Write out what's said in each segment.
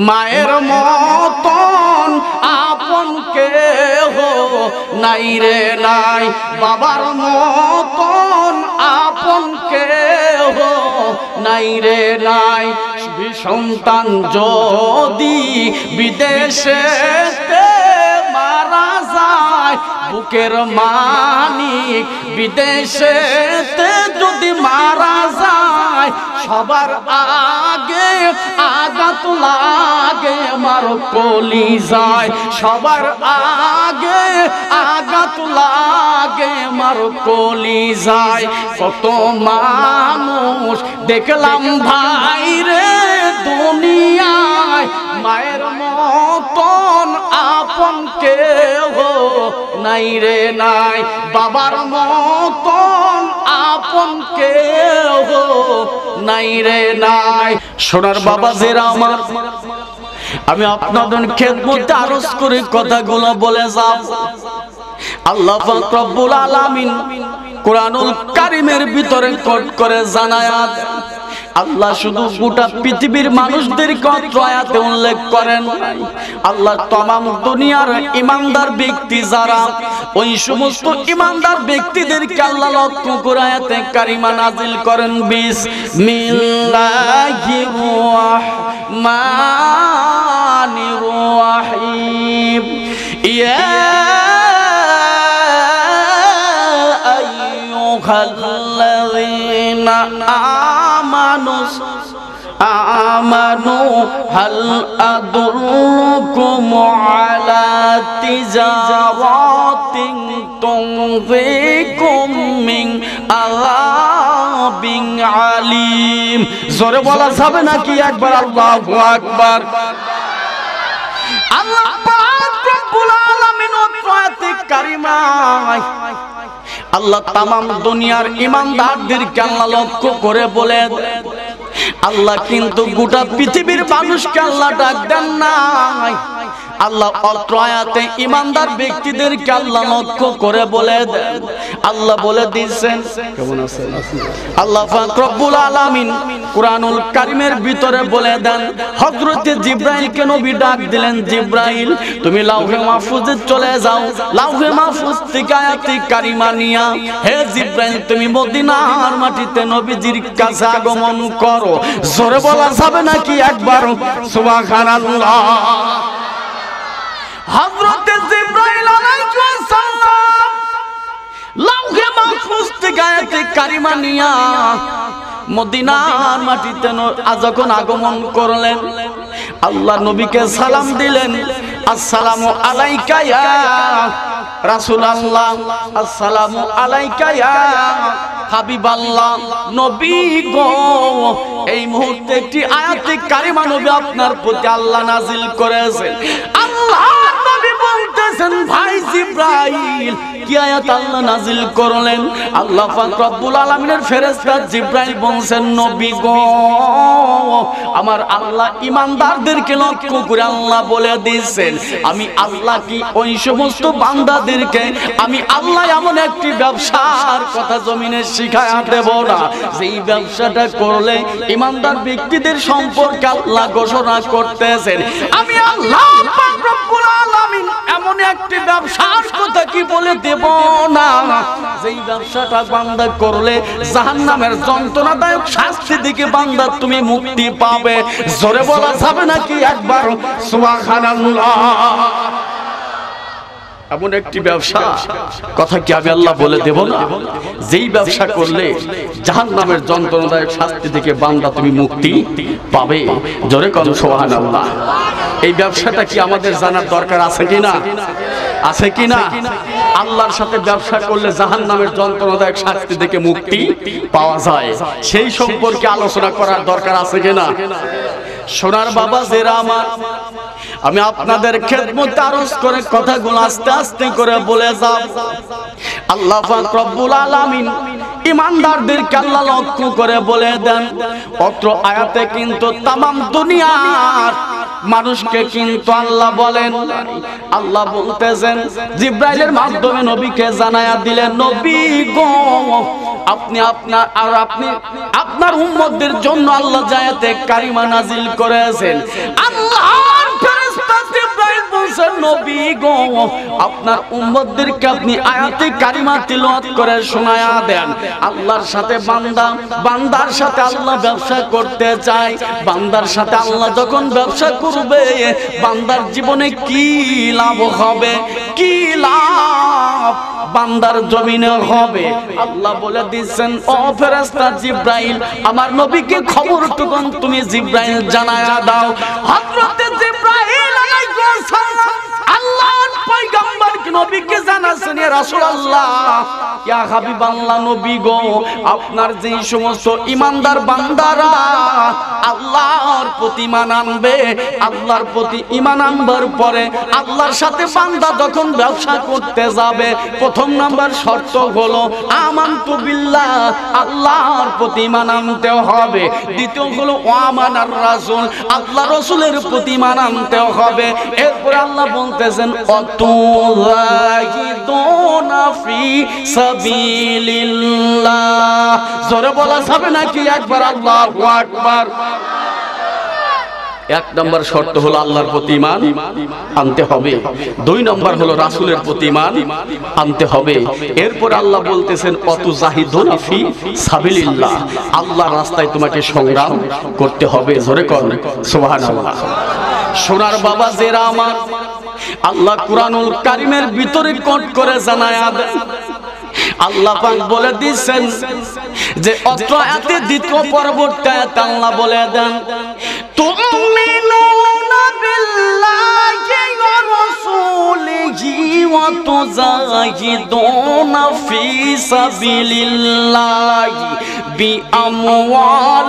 মায়ের মতন আপন কেহ নাই রে নাই, বাবার মতন আপন কেহ নাই রে নাই। সন্তান যদি বিদেশে মারা যায়, বুকের মানিক বিদেশেতে যদি মারা যায়, সবার আগে আঘাত লাগে আমার কলিজায়, সবার আগে আঘাত লাগে আমার কলিজায়। কত মানুষ দেখলাম ভাই রে দুনিয়ায়, মায়ের মতন আপন কেহ নাই রে নাই, বাবার মতন আপন কেহ নাই রে নাই। সোনার বাবা যেরা আমার, আমি আপনাদের খেদমতে আরজ করে কথাগুলো বলে যাব। আল্লাহ পাক রব্বুল আলামিন কোরআনুল কারীমের ভিতরে কোট করে জানায়, আল্লাহ শুধু গোটা পৃথিবীর মানুষদেরকে অত্র আয়াতে উল্লেখ করেন। আল্লাহ तमाम দুনিয়ার ঈমানদার ব্যক্তি যারা, ওই সমস্ত ঈমানদার ব্যক্তিদেরকে আল্লাহ লক্ষ্য করে আয়াতে কারিমা নাজিল করেন। বিসমিল্লাহির রাহমানির রাহিম। ইয়া আইয়ুহাল্লাযীনা আমানু হাল আদুল্লুকুম আলা তিজারাতিন তুনফিকুম মিন আযাবিন আলীম। জোরে বলা যাবে নাকি একবার আল্লাহু আকবার। আল্লাহ পাক রব্বুল আলামিন আয়াতে কারিমায় আল্লাহ तमाम দুনিয়ার ঈমানদারদেরকে আল্লাহ লক্ষ্য করে বলে, আল্লাহ কিন্তু গোটা পৃথিবীর মানুষকে আল্লাহ ডাক দেন নাই। আল্লাহ অত্র আয়াতে ঈমানদার ব্যক্তিদেরকে আল্লাহ লক্ষ্য করে বলে দেন। আল্লাহ বলে দিয়েছেন, কেমন আছেন? আল্লাহ পাক রব্বুল আলামিন কোরআনুল কারীমের ভিতরে বলে দেন, হযরতে জিবরাইলকে নবী ডাক দিলেন, জিবরাইল তুমি লাউহে মাহফুজে চলে যাও, লাউহে মাহফুজ থেকে আয়াতে কারিমা নিয়া হে জিবরাইল তুমি মদিনার মাটিতে নবীজির কাছে আগমন করো। জোরে বলা যাবে নাকি একবার সুবহানাল্লাহ। হযরতে জিবরাইল আলাইহিস সালাম লাউহে মাহফুজ থেকে আয়াতে কারিমা নিয়া মদিনার মাটিতে যখন আগমন করলেন, আল্লাহ নবীকে সালাম দিলেন, আসসালামু আলাইকা ইয়া রাসূলুল্লাহ, আসসালামু আলাইকা ইয়া হাবিবাল্লাহ। নবী গো, এই মুহূর্তে একটি আয়াতে কারিমা নবী আপনার প্রতি আল্লাহ নাজিল করেছেন। আল্লাহ নবী বলতেছেন, ভাই জিবরাইল কি আয়াত আল্লাহ নাজিল করলেন? আল্লাহ পাক রব্বুল আলামিনের ফেরেশতা জিবরাইল বলছেন, নবী গো আমার আল্লাহ ঈমানদারদেরকে লক্ষ্য করে আল্লাহ বলে দিয়েছেন, আমি আল্লাহ কি ওই সমস্ত বান্দাদেরকে আমি আল্লাহ এমন একটি ব্যবসার কথা জমিনে শিখায়া দেব না, যেই ব্যবসাটা করলে ঈমানদার ব্যক্তিদের সম্পর্কে আল্লাহ ঘোষণা করতেছেন, আমি আল্লাহ পাক রব্বুল আলামিন এমন একটি ব্যবসার কথা কি বলে দেব না, যেই ব্যবসাটা বান্দা করলে জাহান্নামের যন্ত্রণাদায়ক শাস্তি থেকে বান্দা তুমি মুক্তি পাবে। জোরে বলা যাবে নাকি একবার সুবহানাল্লাহ। এমন একটি ব্যবসা কথা কি আমি আল্লাহ বলে দেব না, যেই ব্যবসা করলে জাহান্নামের যন্ত্রণাদায়ক শাস্তি থেকে বান্দা তুমি মুক্তি পাবে। জোরে বলো সুবহানাল্লাহ। এই ব্যবসাটা কি আমাদের জানার দরকার আছে কিনা? আছে কিনা? আল্লাহর সাথে ব্যবসা করলে জাহান্নামের যন্ত্রণাদায়ক শাস্তি থেকে মুক্তি পাওয়া যায়, সেই সম্পর্কে আলোচনা করার দরকার আছে কিনা? সোনার বাবা যেরা আমার, আমি আপনাদের খেদমতে আরজ করে কথাগুলো আস্তে আস্তে করে বলে যাব। আল্লাহ পাক রব্বুল আলামিন ঈমানদারদেরকে আল্লাহ লক্ষ্য করে বলে দেন, অত্র আয়াতে কিন্তু तमाम দুনিয়ার মানুষকে কিন্তু আল্লাহ বলেন, আল্লাহ বলতেছেন জিবরাইলের মাধ্যমে নবীকে জানায়া দিলেন, নবী গো আপনি আপনার উম্মতদের জন্য আল্লাহ আয়াতে কারিমা নাজিল করেছেন। আল্লাহ কইছেন নবী গো আপনার উম্মতদেরকে আপনি আয়াতে কারিমা তিলাওয়াত করে শোনায়া দেন। আল্লাহর সাথে বান্দার সাথে আল্লাহ ব্যবসা করতে চায়। বান্দার সাথে আল্লাহ যখন ব্যবসা করবে বান্দার জীবনে কি লাভ হবে, কি লাভ বান্দার জমিনে হবে। আল্লাহ বলে দিচ্ছেন ও ফেরেশতা জিবরাইল আমার নবীকে খবরটুকু তুমি জিবরাইল জানায়া দাও। হযরতে জিবরাইল আলাইহিস সালাম আল্লাহর পয়গম্বর নবীকে জানাচ্ছেন ইয়া রাসূলুল্লাহ ইয়া হাবিবাল্লাহ নবী গো আপনার যে সমস্ত ঈমানদার বান্দারা আল্লাহর প্রতি ঈমান আনবে, আল্লাহর প্রতি ঈমান আনবার পরে আল্লাহর সাথে বান্দা যখন ব্যবসা করতে যাবে প্রথম নাম্বার শর্ত হলো আমানতু বিল্লাহ আল্লাহর প্রতি ঈমান আনতে হবে। দ্বিতীয় হলো ওয়ামানার রাসূল আল্লাহ রাসূলের প্রতি ঈমান আনতে হবে। এরপর আল্লাহ বলতেছেন অতুযাহিদুনা ফি সাবিলিল্লাহ। জোরে বলা যাবে নাকি একবার আল্লাহু আকবার। এক নম্বর শর্ত হলো আল্লাহর প্রতি ঈমান আনতে হবে, দুই নম্বর হলো রাসূলের প্রতি ঈমান আনতে হবে। এরপর আল্লাহ বলতেছেন অতুযাহিদুনা ফি সাবিলিল্লাহ আল্লাহর রাস্তায় তোমাকে সংগ্রাম করতে হবে। জোরে করুন সুবহানাল্লাহ। সোনার বাবা জেরা আমার আল্লাহ কুরআনুল কারীমের ভিতরে কোট করে জানায়া দেন। আল্লাহ পাক বলে দিয়েছেন যে অত্র আয়াতে দ্বিতীয় পরবর্তী আয়াতে আল্লাহ বলে দেন তুমিনুনা বিল্লাহি ওয়া রাসূলিহি ওয়া তুযাহিদুনা ফি সাবিলিল্লাহি বিআমওয়ালিকুম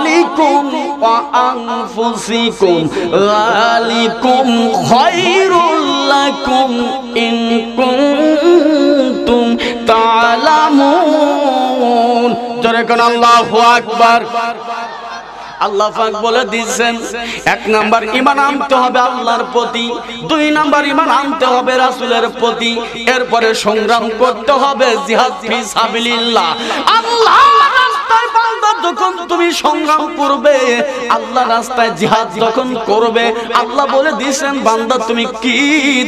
ওয়া আনফুসিকুম যালিকুম খায়রুল লাকুম ইন কুনতুম তা'লামুন। জোরে কোন আল্লাহু আকবার। আল্লাহ পাক বলে দিয়েছেন এক নাম্বার ঈমান আনতে হবে আল্লাহর প্রতি, দুই নাম্বার ঈমান আনতে হবে রাসূলের প্রতি, এরপরে সংগ্রাম করতে হবে জিহাদ ফি সাবিলিল্লাহ। আল্লাহর রাস্তায় বান্দা যখন তুমি সংগ্রাম করবে, আল্লাহর রাস্তায় জিহাদ যখন করবে, আল্লাহ বলে দিয়েছেন বান্দা তুমি কি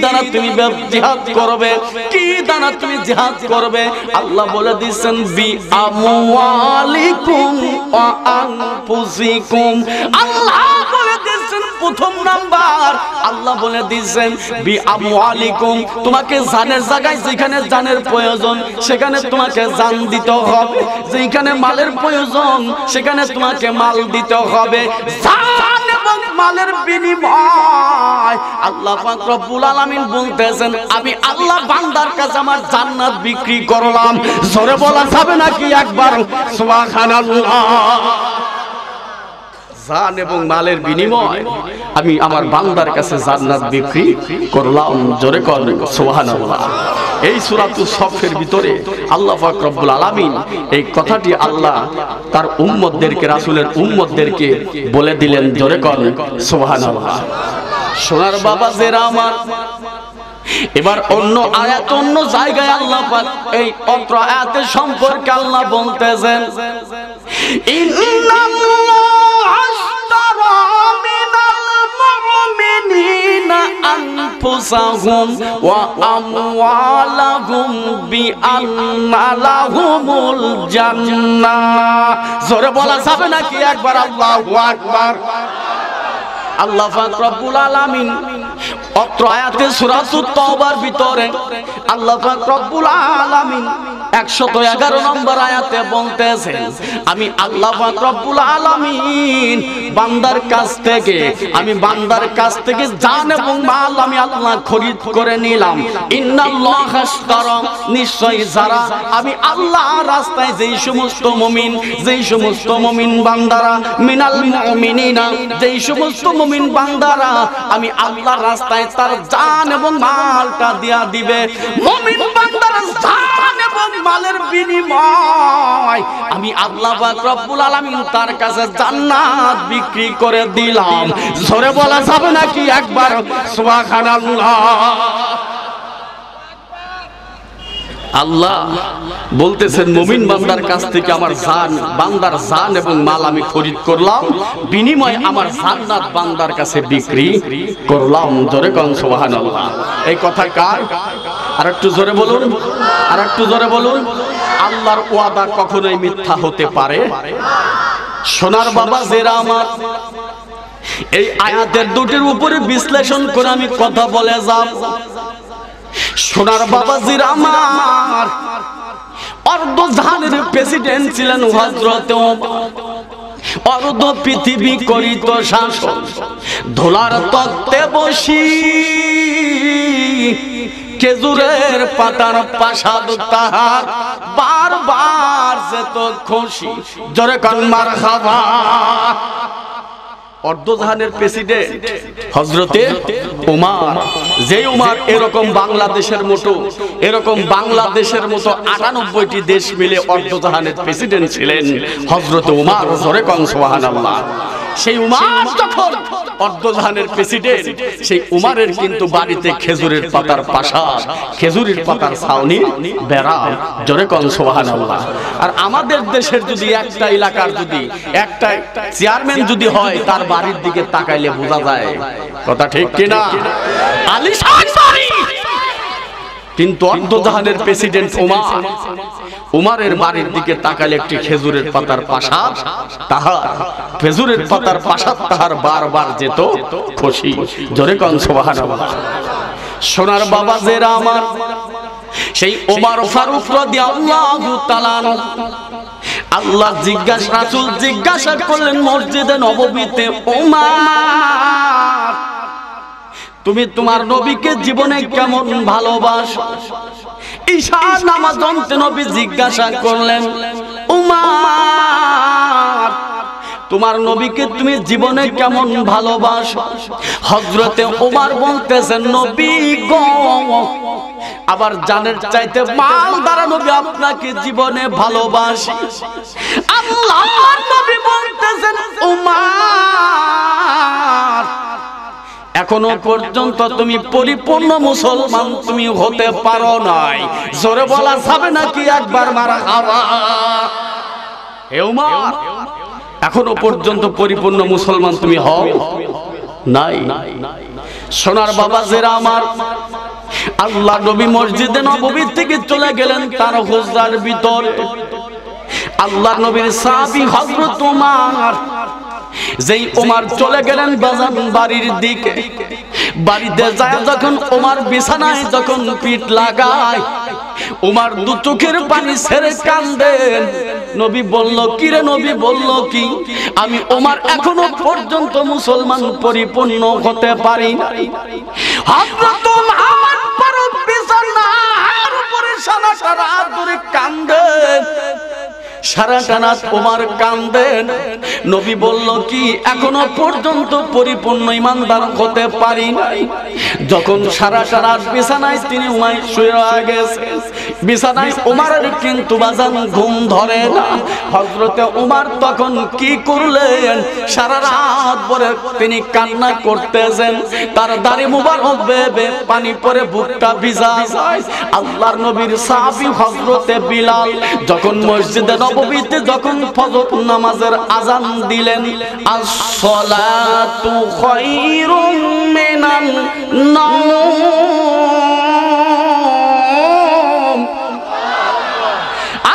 দ্বারা তুমি জিহাদ করবে, কি দ্বারা তুমি জিহাদ করবে। আল্লাহ বলে দিয়েছেন বি আমওয়ালিকুম ওয়া আনফুসিকুম। আল্লাহ বলে দিয়েছেন প্রথম নাম্বার আল্লাহ বলে দিয়েছেন বি আমওয়ালিকুম তোমাকে জানের জায়গায় যেখানে জানের প্রয়োজন সেখানে তোমাকে জান দিতে হবে, যেখানে মালের প্রয়োজন সেখানে তোমাকে মাল দিতে হবে। জান এবং মালের বিনিময় আল্লাহ পাক রব্বুল আলামিন বলতেছেন আমি আল্লাহ বান্দার কাছে আমার জান্নাত বিক্রি করলাম। জোরে বলা যাবে নাকি একবার সুবহানাল্লাহ। জান এবং মালের বিনিময় আমি আমার বান্দার কাছে জান্নাত বিক্রি করলাম। জোরে করুন সুবহানাল্লাহ। এই সূরাতুস সফের ভিতরে আল্লাহ পাক রব্বুল আলামিন এই কথাটি আল্লাহ তার উম্মতদেরকে রাসূলের উম্মতদেরকে বলে দিলেন। জোরে করুন সুবহানাল্লাহ। সোনার বাবা জেরা আমার এবার অন্য আয়াত অন্য জায়গায় আল্লাহ পাক এই অত্র আয়াতের সম্পর্কে আল্লাহ বলতেছেন ইন্নাল্লাহা আশতারা মিনাল মুমিনিনা আনফুসাহুম ওয়া আমওয়ালাহুম বিআন্না লাহুমুল জান্নাহ। জোরে বলা যাবে নাকি একবার আল্লাহু আকবার। আল্লাহ পাক রব্বুল আলামিন অত্র আয়াতে সূরাতুত তাওবার ভিতরে আল্লাহ পাক রব্বুল আলামিন 111 নম্বর আয়াতে বলতেছেন আমি আল্লাহ পাক রব্বুল আলামিন বান্দার কাছ থেকে জান এবং মাল আমি আল্লাহ খরিদ করে নিলাম। ইন্নাল্লাহা আশতারা নিশ্চয় যারা আমি আল্লাহর রাস্তায় যেই সমস্ত মুমিন বান্দারা মিনাল মুমিনিনা যেই সমস্ত মুমিন বান্দারা আমি আল্লাহর রাস্তায় তার জান এবং মালটা দিয়া দিবে, মুমিন বান্দারা জান এবং মালের বিনিময় আমি আল্লাহ পাক রব্বুল আলামিন তার কাছে জান্নাত বিক্রি করে দিলাম। জোরে বলা যাবে নাকি একবার সুবহানাল্লাহ। আল্লাহ বলতেছেন মুমিন বান্দার কাছ থেকে আমার জান, বান্দার জান এবং মাল আমি খরিদ করলাম, বিনিময়ে আমার জান্নাত বান্দার কাছে বিক্রি করলাম। জোরে কোন সুবহানাল্লাহ। এই কথা কার? আর একটু জোরে বলুন, আর একটু জোরে বলুন। আল্লাহর ওয়াদা কখনোই মিথ্যা হতে পারে। সোনার বাবা জেরা আমার, এই আয়াতের দুটির উপরে বিশ্লেষণ করে আমি কথা বলে যাব। সোনার বাবা জিরা আমার, অর্ধজাহানের প্রেসিডেন্ট ছিলেন হযরত ওমর, অর্ধ পৃথিবী করিত শাসন, ধোলার তক্তে বসি খেজুরের পাতার প্রাসাদ তাহার, বারবার যেত খুশি। জোরে কান মারহাবা। অর্ধজাহানের প্রেসিডেন্ট হযরতে ওমর, যে ওমর এরকম বাংলাদেশের মতো ৯৮টি দেশ মিলে অর্ধজাহানের প্রেসিডেন্ট ছিলেন হযরতে ওমর। জোরে কোন সুবহানাল্লাহ। সেই উমার যখন অর্ধজাহানের প্রেসিডেন্ট, সেই উমারের কিন্তু বাড়িতে খেজুরের পাতার প্রাসাদ, খেজুরের পাতার ছাউনি, বেড়া। জোরে কোন সুবহানাল্লাহ। আর আমাদের দেশের যদি একটা এলাকার যদি একটা চেয়ারম্যান যদি হয়, তার বাড়ির দিকে তাকাইলে বোঝা যায়, কথা ঠিক কিনা? আলিশান বাড়ি। কিন্তু অর্ধজাহানের প্রেসিডেন্ট ওমর, উমারের বাড়ির দিকে তাকালে একটি খেজুরের পাতার প্রাসাদ তাহার, খেজুরের পাতার প্রাসাদ তাহার, বারবার যেত খুশি। জোরে কোন সুবহানাল্লাহ। সোনার বাবা জেরা আমার, সেই ওমর ফারুক রাদিয়াল্লাহু তাআলা আল্লাহ রাসূল জিজ্ঞাসা করলেন মসজিদে নববীতে, ওমর তুমি তোমার নবীকে জীবনে কেমন ভালোবাসো? ঈশা নামাজ পড়তে নবী জিজ্ঞাসা করলেন, উমার তোমার নবীকে তুমি জীবনে কেমন ভালোবাসো? হযরতে ওমর বলতেছেন, নবী গো, আবার জানের চাইতে মাল দ্বারা নবী আপনাকে জীবনে ভালোবাসি। আল্লাহর নবী বলতেছেন, উমার এখনো পর্যন্ত তুমি পরিপূর্ণ মুসলমান তুমি হতে পারো নাই। জোরে বলা যাবে নাকি একবার মারহাবা? হে ওমর, এখনো পর্যন্ত পরিপূর্ণ মুসলমান তুমি হও নাই। সোনার বাবা জেরা আমার, আল্লাহ নবী মসজিদে নববী থেকে চলে গেলেন তার হুজরার ভিতরে। আল্লাহ নবীর সাহাবী হযরত ওমর, যেই ওমর চলে গেলেন বাজান বাড়ির দিকে, বাড়িতে যায় যখন ওমর বিছানায় যখন পিঠ লাগায়, ওমর দু চোখের পানি ছেড়ে কাঁদেন। নবী বলল, কি রে? নবী বলল, কি? আমি ওমর এখনো পর্যন্ত মুসলমান পরিপূর্ণ হতে পারি নাই। হযরত ওমর ফারুক বিছানার উপরে সারাটা রাত ধরে কাঁদেন, সারাটা রাত ওমর কাঁদেন। নবী বলল, কি এখনো পর্যন্ত পরিপূর্ণ ঈমানদার হতে পারি নাই? যখন সারাটা রাত বিছানায় তিনি শুয়ে গেছে, বিছানায় ওমরের কিন্তু বাজান ঘুম ধরে না। হযরতে ওমর তখন কি করলেন? সারা রাত ভরে তিনি কান্না করতেছেন, তার দাড়ি মুবারক বেয়ে পানি পড়ে বুকটা ভিজা যায়। আল্লাহর নবীর সাহাবী হযরতে বিলাল যখন মসজিদে নববীতে যখন ফজর নামাজের আযান দিলেন, আসসালাতু খায়রুম মিনান নাওম,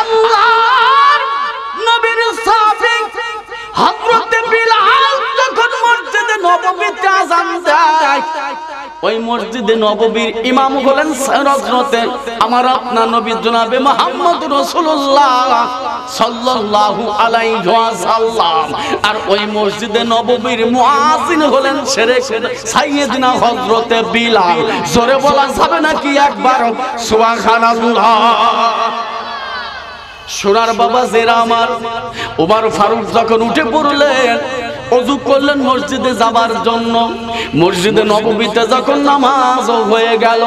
আল্লাহর নবীর সাহাবী হযরতে বিলাল যখন মসজিদে নববীতে আযান দেয়, ওই মসজিদে নববীর ইমাম হলেন হযরতে আমার আপনার নবী জনাবে মুহাম্মদ রাসূলুল্লাহ সাল্লাল্লাহু আলাইহি ওয়াসাল্লাম। আর ওই মসজিদে নববীর মুয়াজ্জিন হলেন সাইয়েদনা হযরতে বিলাল। জোরে বলা যাবে নাকি একবার সুবহানাল্লাহ? সোনার বাবা জেরা আমার, ওমর ফারুক যখন উঠে পড়লেন, ওযু করলেন মসজিদে যাবার জন্য। মসজিদে নববীতে যখন নামাজ হয়ে গেল,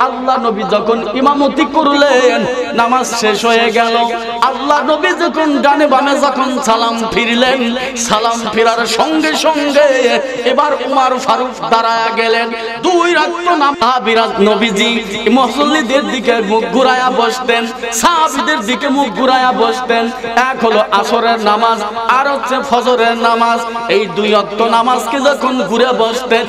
আল্লাহ নবী যখন ইমামতি করলেন, নামাজ শেষ হয়ে গেল, আল্লাহ নবী যখন ডানে বামে যখন সালাম ফিরলেন, সালাম ফেরার সঙ্গে সঙ্গে এবার উমর ফারুক দাঁড়ায়া গেলেন। দুই রাকাত নামাজ নবীজি মুসল্লিদের দিকে মুখ ঘুরায়া বসতেন, সাহাবীদের দিকে মুখ ঘুরায়া বসতেন। এক হলো আসরের নামাজ, আর হচ্ছে ফজরের নামাজ। এই দুই ওয়াক্ত নামাজকে যখন ঘুরে বসতেন,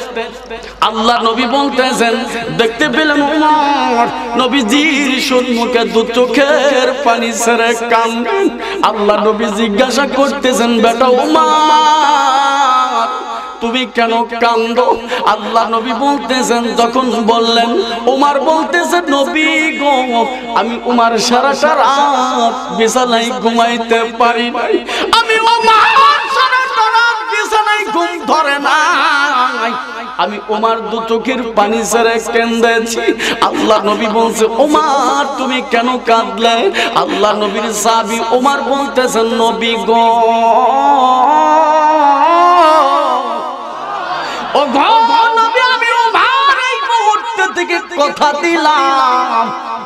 আল্লাহ নবী বলতেছেন, দেখতে পেলেন উমর নবীজির সম্মুখে দু চোখের পানি ছেড়ে কাঁদেন। আল্লাহ নবী জিজ্ঞাসা করতেছেন, বেটা উমর তুমি কেন কাঁদো? আল্লাহ নবী বলতেছেন, যখন বললেন, উমর বলতেছেন, নবী গো আমি উমর সারাটা রাত বিছানায় ঘুমাইতে পারি নাই, আমি উমর সারাটা রাত বিছানায় ঘুম ধরে নাই, আমি উমর দু চোখের পানি ছেড়ে কেঁদেছি। আল্লাহ নবী বলছে, উমর তুমি কেন কাঁদলে? আল্লাহ নবীর সাহাবী উমর বলতেছেন, নবী গো ও গো নবী, আমি উমর এই মুহূর্ত থেকে কথা দিলাম,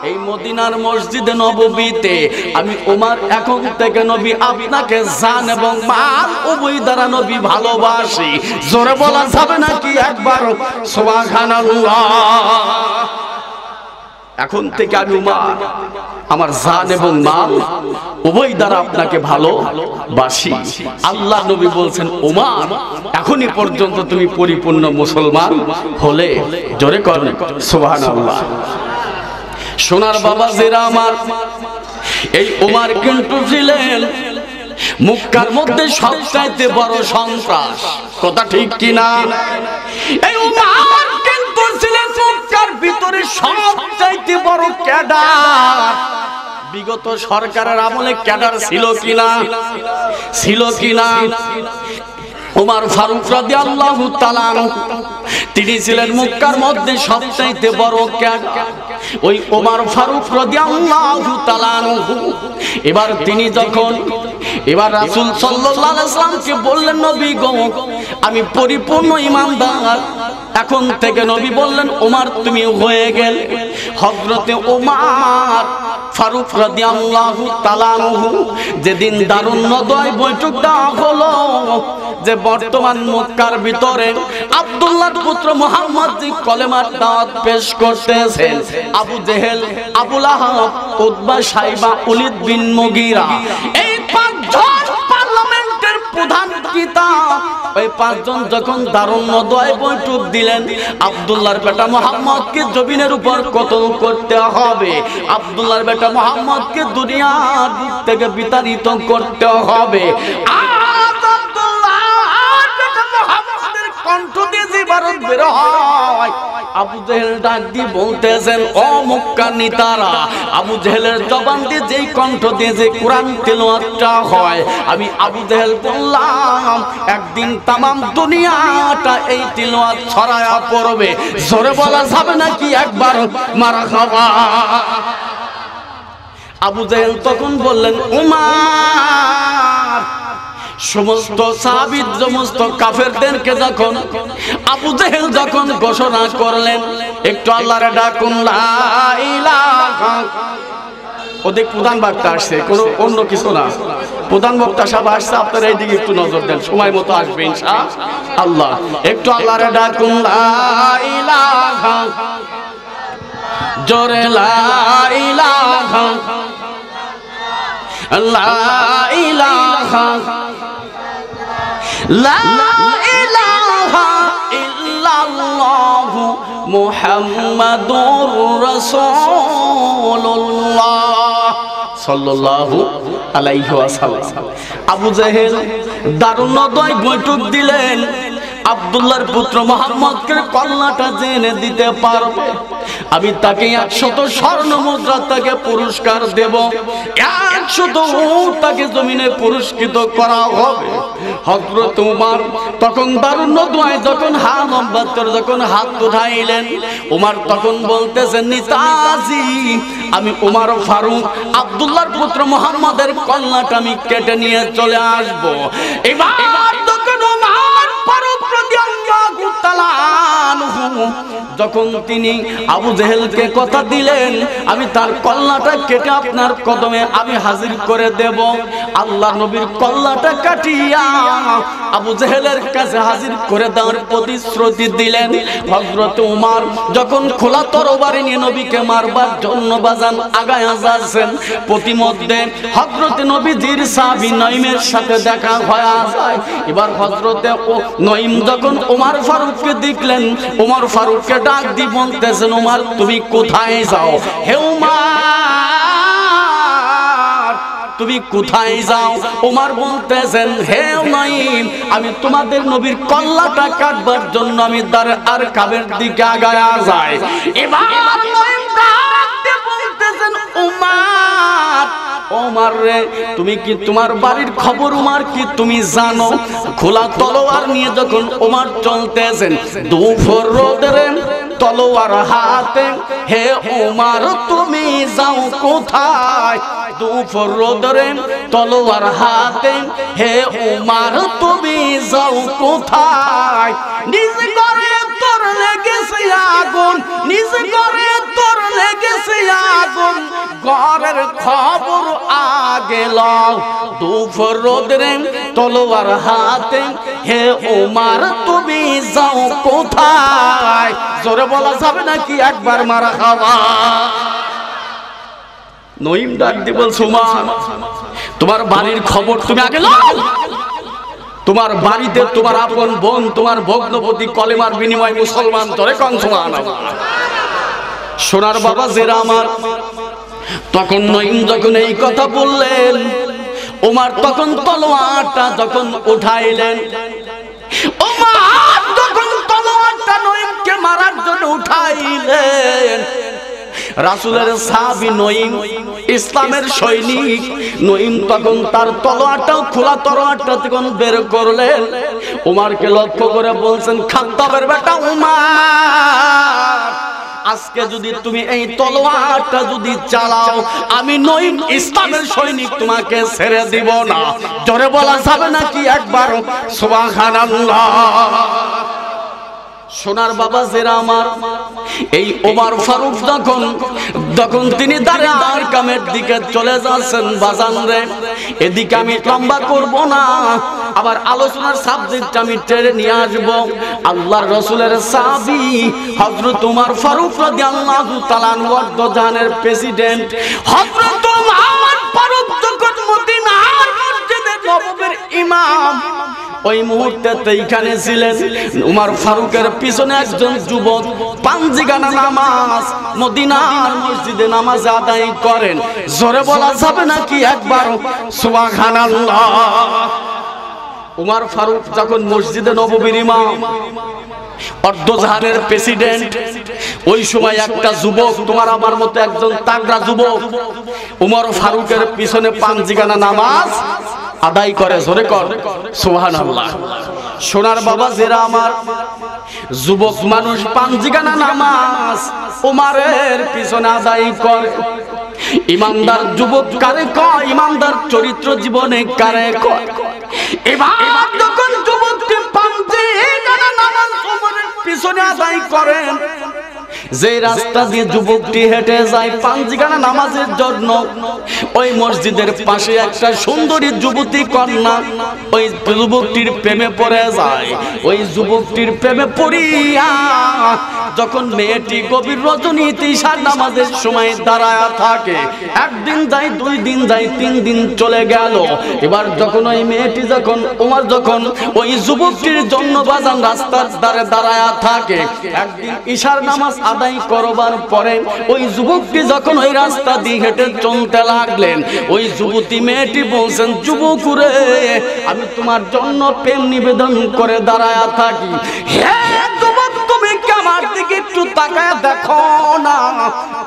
এই মদিনার মসজিদে নববীতে আমি উমর এখন থেকে নবী আপনাকে জান এবং মাল উভয় দ্বারা নবী ভালোবাসি। জোরে বলা যাবে নাকি একবার সুবহানাল্লাহ? এখন থেকে আমি উমর আমার জান এবং মাল উভয় দ্বারা আপনাকে ভালোবাসি। আল্লাহ নবী বলছেন, উমর এখনই পর্যন্ত তুমি পরিপূর্ণ মুসলমান হলে। জোরে করেন সুবহানাল্লাহ। সোনার বাবা জিরা আমার, এই উমর কিন্তু ছিলেন মক্কার মধ্যে সবচাইতে বড় সন্ত্রাস। কথা ঠিক কিনা? এই উমর কিন্তু ছিলেন মক্কার ভিতরে সবচাইতে বড় ক্যাডার। বিগত সরকারের আমলে ক্যাডার ছিল কিনা? ছিল কিনা? উমর ফারুক রাদিয়াল্লাহু তাআলা তিনি ছিলেন মক্কার মধ্যে সবচাইতে বড় ক্যাডার। ওই উমর ফারুক রাদিয়াল্লাহু তাআলা এবার তিনি যখন রাসূল সাল্লাল্লাহু আলাইহি ওয়াসাল্লামকে বললেন, নবী গো আমি পরিপূর্ণ ঈমানদার। এখন থেকে নবী বললেন, উমর তুমি হয়ে গেলে। হযরতে উমর ফারুক রাদিয়াল্লাহু তাআলা যেদিন দারুন নদওয়ায় বৈঠক দেওয়া হলো, যে বর্তমান মক্কার ভিতরে আব্দুল্লাহর পুত্র মুহাম্মদ জি কলেমার দাওয়াত পেশ করতেছেন, আবু জেহেল, আবু লাহাব, উতবা, শাইবা, ওলীদ বিন মুগীরা, এই পাঁচজন পার্লামেন্টের প্রধান পিতা, ওই পাঁচজন যখন দারুন নদওয়ায় বৈঠক দিলেন, আব্দুল্লাহর বেটা মুহাম্মদকে জমিনের উপর কতল করতে হবে, আব্দুল্লাহর বেটা মুহাম্মদকে দুনিয়ার থেকে বিতাড়িত করতে হবে। কণ্ঠ দিয়ে যে ভারত বের হয়, আবু জেহেল ডাক দিয়ে বলতেছেন, ও মক্কার নেতারা, আবু জেহেলের জবান দিয়ে যেই কণ্ঠ দিয়ে যে কোরআন তেলাওয়াতটা হয়, আমি আবু জেহেল বললাম একদিন তামাম দুনিয়াটা এই তেলাওয়াত ছড়ায়া পড়বে। জোরে বলা যাবে নাকি একবার মারহাবা? আবু জেহেল তখন বললেন, উমর সমস্ত সাহাবী সমস্ত কাফেরদেরকে যখন আবু জেহেল যখন ঘোষণা করলেন, একটু আল্লাহরে ডাকুন লা ইলাহা। ওদের প্রধান বক্তা আসছে, কোনো অন্য কিছু না, প্রধান বক্তা সাহেব আসছে, আপনারা এইদিকে একটু নজর দেন, সময় মতো আসবে ইনশাআল্লাহ। একটু আল্লাহরে ডাকুন লা ইলাহা, জোরে লা ইলাহা, লা ইলাহা, লা ইলাহা ইল্লাল্লাহু মুহাম্মাদুর রাসূলুল্লাহ সাল্লাল্লাহু আলাইহি ওয়াসাল্লাম। আবু জেহেল দারুন নদওয়ায় বৈঠক দিলেন, আব্দুল্লাহর পুত্র মুহাম্মদকে কল্যাণটা জেনে দিতে পারবে, আমি তাকে 100 স্বর্ণ মুদ্রা তাকে পুরস্কার দেব, 100 উট তাকে জমিনে পুরস্কৃত করা হবে। হযরত উমর তখন দারুন নদওয়ায় যখন যখন হাত উঠাইলেন, উমর তখন বলতেছেন, নেতাজি আমি উমর ফারুক আব্দুল্লাহর পুত্র মুহাম্মদের কল্যাণটা আমি কেটে নিয়ে চলে আসব। এবার তখন উমর তাআলা আনহু যখন তিনি আবু জেহেলকে কথা দিলেন আমি তার কল্লাটা কেটে আপনার কদমে আমি হাজির করে দেব, আল্লাহ নবীর কল্লাটা কাটিয়া আবু জেহেলের কাছে হাজির করে দেওয়ার প্রতিশ্রুতি দিলেন। হযরত ওমর যখন খোলা তরবারি নিয়ে নবীকে মারবার জন্য বাজান আগায় যাচ্ছেন, প্রতিমধ্যে হযরত নবীজির সাহাবী নঈমের সাথে দেখা হয়ে যায়। এবার হযরতে নঈম যখন ওমর ফারুককে দেখলেন, ওমর ফারুককে ডাক দিয়ে বলতেছেন, ওমর তুমি কোথায় যাও? হে ওমর তুমি কোথায় যাও? ওমর বলতেছেন, হে নঈম আমি তোমাদের নবীর কল্লাটা কাটবার জন্য আমি দারে আর কাবের দিকে আগায়া যাই। এবার নঈম ডাক দিয়ে বলতেছেন, ওমর ওমর রে তুমি কি তোমার বাড়ির খবর ওমর কি তুমি জানো? খোলা তলোয়ার নিয়ে যখন ওমর চলতেছেন, দুপুর রোদে তলোয়ার হাতে, হে ওমর তুমি যাও কোথায়? দুপুর রোদে তলোয়ার হাতে, হে ওমর তুমি যাও কোথায়? নিজ ঘরে তোর লেগেছে আগুন, নিজ ঘরে তোর লেগেছে আগুন, ঘরের খবর আগে লও। দুপুর রোদে তলোয়ার হাতে, হে ওমর তুমি যাও কোথায়? জোরে বলা যাবে নাকি একবার মারা খাওয়া? নঈম ডাক দিয়ে বলছে, ওমর তোমার বাড়ির খবর তুমি আগে লও। তোমার বাড়িতে তোমার আপন বোন, তোমার ভগ্নপতি কলেমার বিনিময় মুসলমান, তোরে কোন সুবহানাল্লাহ। সোনার বাবা জেরা আমার, তখন নঈম যখন এই কথা বললেন, ওমর তখন তলোয়ারটা যখন উঠাইলেন, ওমর তখন তলোয়ারটা নঈমকে মারার জন্য উঠাইলেন। রাসূলের সাহাবী নঈম, ইসলামের সৈনিক নঈম তখন তার তলোয়ারটাও খোলা তলোয়ারটা তখন বের করলেন। ওমরকে লক্ষ্য করে বলছেন, খাত্তাবের বেটা ওমর আজকে যদি তুমি এই তলোয়ারটা যদি চালাও, আমি নঈম ইসলামের সৈনিক তোমাকে ছেড়ে দিব না। জোরে বলা যাবে নাকি একবার সুবহানাল্লাহ। সোনার বাবা জেরা আমার, এই ওমর ফারুক যখন তিনি দারে আর কামের দিকে চলে যাচ্ছেন, বাজান রে এদিকে আমি লম্বা করব না, আবার আলোচনার সাবজেক্ট আমি টেনে নিয়ে আসব। আল্লাহর রাসূলের সাহাবী হযরত ওমর ফারুক রাদিয়াল্লাহু তাআলা আনহু জাহানের প্রেসিডেন্ট হযরত ওমর ফারুক যখন মদিনার মসজিদে নববীর ইমাম, ওই মুহূর্তে এইখানে ছিলেন। ওমর ফারুকের পিছনে একজন যুবক পাঞ্জিগানা নামাজ মদিনার মসজিদে নামাজ আদায় করেন। জোরে বলা যাবে নাকি একবার সুবহানাল্লাহ। ওমর ফারুক যখন মসজিদে নববীর ইমাম, অর্ধজাহানের প্রেসিডেন্ট, ওই সময় একটা যুবক, তোমার আমার মতো একজন তাগড়া যুবক ওমর ফারুকের পিছনে পাঞ্জিগানা নামাজ আদায় করে। জোরে কর সুবহানাল্লাহ। সোনার বাবা জেরা আমার, যুবক মানুষ পাঞ্জিগানা নামাজ ওমরের পিছনে আদায় করে। ইমানদার যুবক কারে কয়? ইমানদার চরিত্র জীবনে কারে কয়? এবার যখন যুবকটি পাঞ্জিগানা নামাজ ওমরের পিছনে আদায় করেন, যে রাস্তা দিয়ে যুবকটি হেঁটে যায় পাঞ্জিগানা নামাজের জন্য, ওই মসজিদের পাশে একটা সুন্দরী যুবতী কন্যা ওই যুবকটির প্রেমে পড়ে যায়। ওই যুবকটির প্রেমে পড়িয়া যখন মেয়েটি গভীর রজনীতে ইশার নামাজের সময় দাঁড়ায়া থাকে, একদিন যায়, 2 দিন যায়, 3 দিন চলে গেল। এবার যখন ওই মেয়েটি যখন ওমর যখন ওই যুবকটির জন্য বাজান রাস্তার ধারে দাঁড়ায়া থাকে, একদিন ইশার নামাজ আদায় করবার পরে ওই যুবকটি যখন ওই রাস্তা দিয়ে হেঁটে চলতে লাগলেন, ওই যুবতী মেয়েটি বলছেন, যুবক রে আমি তোমার জন্য প্রেম নিবেদন করে দাঁড়ায়া থাকি। হে যুবক, তুমি কি আমার দিকে একটু তাকায় দেখো না?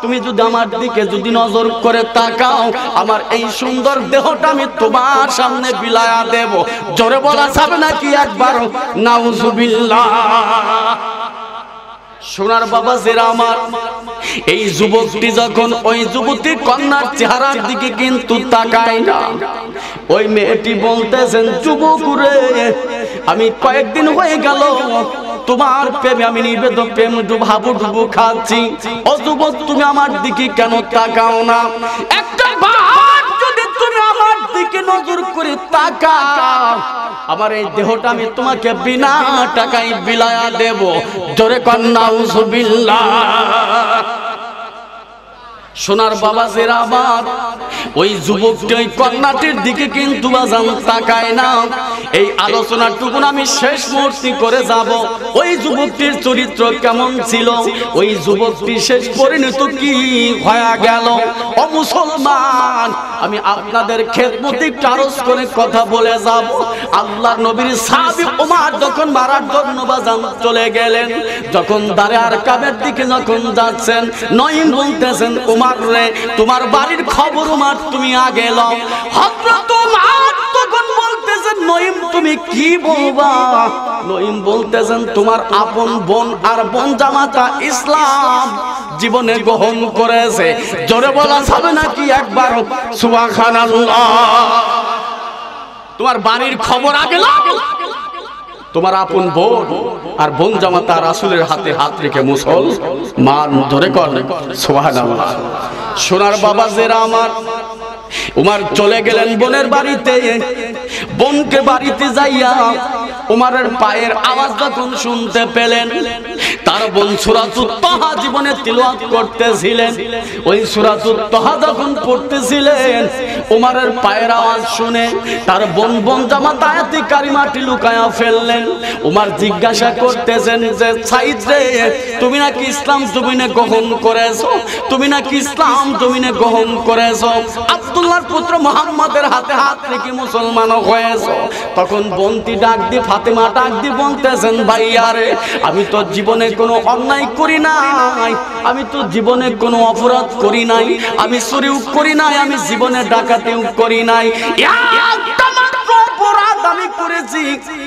তুমি যদি আমার দিকে যদি নজর করে তাকাও, আমার এই সুন্দর দেহটা আমি তোমার সামনে বিলায়া দেব। জোরে বলা যাবে নাকি একবার নাউজুবিল্লাহ। সোনার বাবা জেরা আমার, এই যুবকটি যখন ওই যুবতীর কন্যার চেহারার দিকে কিন্তু তাকায় না, ওই মেয়েটি বলতেছেন, যুবক রে আমি কয়েকদিন হয়ে গেল তোমার প্রেমে আমি নিবেদন প্রেম ডুবু খাচ্ছি। ও যুবক তুমি আমার দিকে কেন তাকাও না? একটা বার যদি তুমি আমার দিকে নজর করে তাকাও, আমার এই দেহটা আমি তোমাকে বিনা টাকায় বিলায়া দেব। জোরে কন্যা নাউজুবিল্লাহ। সোনার বাবা জেরা আমার ওই যুবকটি ওই কন্যাটির দিকে কিন্তু বাজান তাকায় না। এই আলোচনাটুকু আমি শেষ মুহূর্তে করে যাব। ওই যুবকটির চরিত্র কেমন ছিল, ওই যুবকটির শেষ পরিণত কি হয়ে গেল। ও মুসলমান, আমি আপনাদের খেদমতে আরজ করে কথা বলে যাব। আল্লাহর নবীর সাহাবী ওমর যখন মারার জন্য বাজান চলে গেলেন, যখন দারে আর কাবের দিকে যখন যাচ্ছেন, নঈম বলতেছেন ওমর রে, তোমার বাড়ির খবর ওমর তুমি আগে লও। হযরত ওমর তখন বলতেছেন নঈম তুমি কি বলবা? নঈম বলতেছেন তোমার আপন বোন আর বোন জামাতা ইসলাম জীবনে গ্রহণ করেছে। জোরে বলা যাবে নাকি একবার সুবহানাল্লাহ? তোমার বাড়ির খবর আগে লও। তোমার আপন বোন আর বোন জামাতা রাসূলের হাতে হাত রেখে মুসলমান। ধরে কর সুবহানাল্লাহ। সোনার বাবা জেরা আমার উমর চলে গেলেন বোনের বাড়িতে। বোনকে বাড়িতে যাইয়া উমরের পায়ের আওয়াজ যখন শুনতে পেলেন, তার বোন সূরাতুত তাহা জীবনে তিলাওয়াত করতেছিলেন। ওই সূরাতুত তাহা যখন পড়তেছিলেন, উমরের পায়ের আওয়াজ শুনে তার বোন জামাতা আয়াতে কারিমাটি লুকায়া ফেললেন। উমর জিজ্ঞাসা করতেছেন যে সাইদ রে, তুমি নাকি ইসলাম জমিনে গ্রহণ করেছো? তুমি নাকি ইসলাম জমিনে গ্রহণ করেছো? আব্দুল্লাহর পুত্র মুহাম্মাদের হাতে হাত রেখে মুসলমান হয়েছো। তখন বোনটি ডাক দিয়ে ফাতেমা ডাক দিয়ে বলতেছেন ভাইয়া রে, আমি তো জীবনে কোনো অন্যায় করি নাই, আমি তো জীবনে কোনো অপরাধ করি নাই, আমি চুরিও করি নাই, আমি জীবনে ডাকাতিও করি নাই। আমি করেছি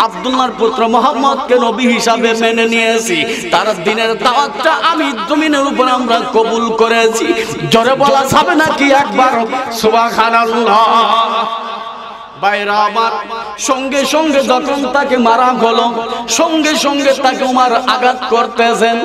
আব্দুল্লাহর পুত্র মুহাম্মদকে নবী হিসাবে মেনে নিয়েছি, তার দিনের দাওয়াতটা আমি জমিনের উপর আমরা কবুল করেছি। জোরে বলা যাবে নাকি একবার সুবহানাল্লাহ? বাইরা আমার সঙ্গে সঙ্গে যখন তাকে মারা হলো, সঙ্গে সঙ্গে তাকে উমর আঘাত করতেছেন।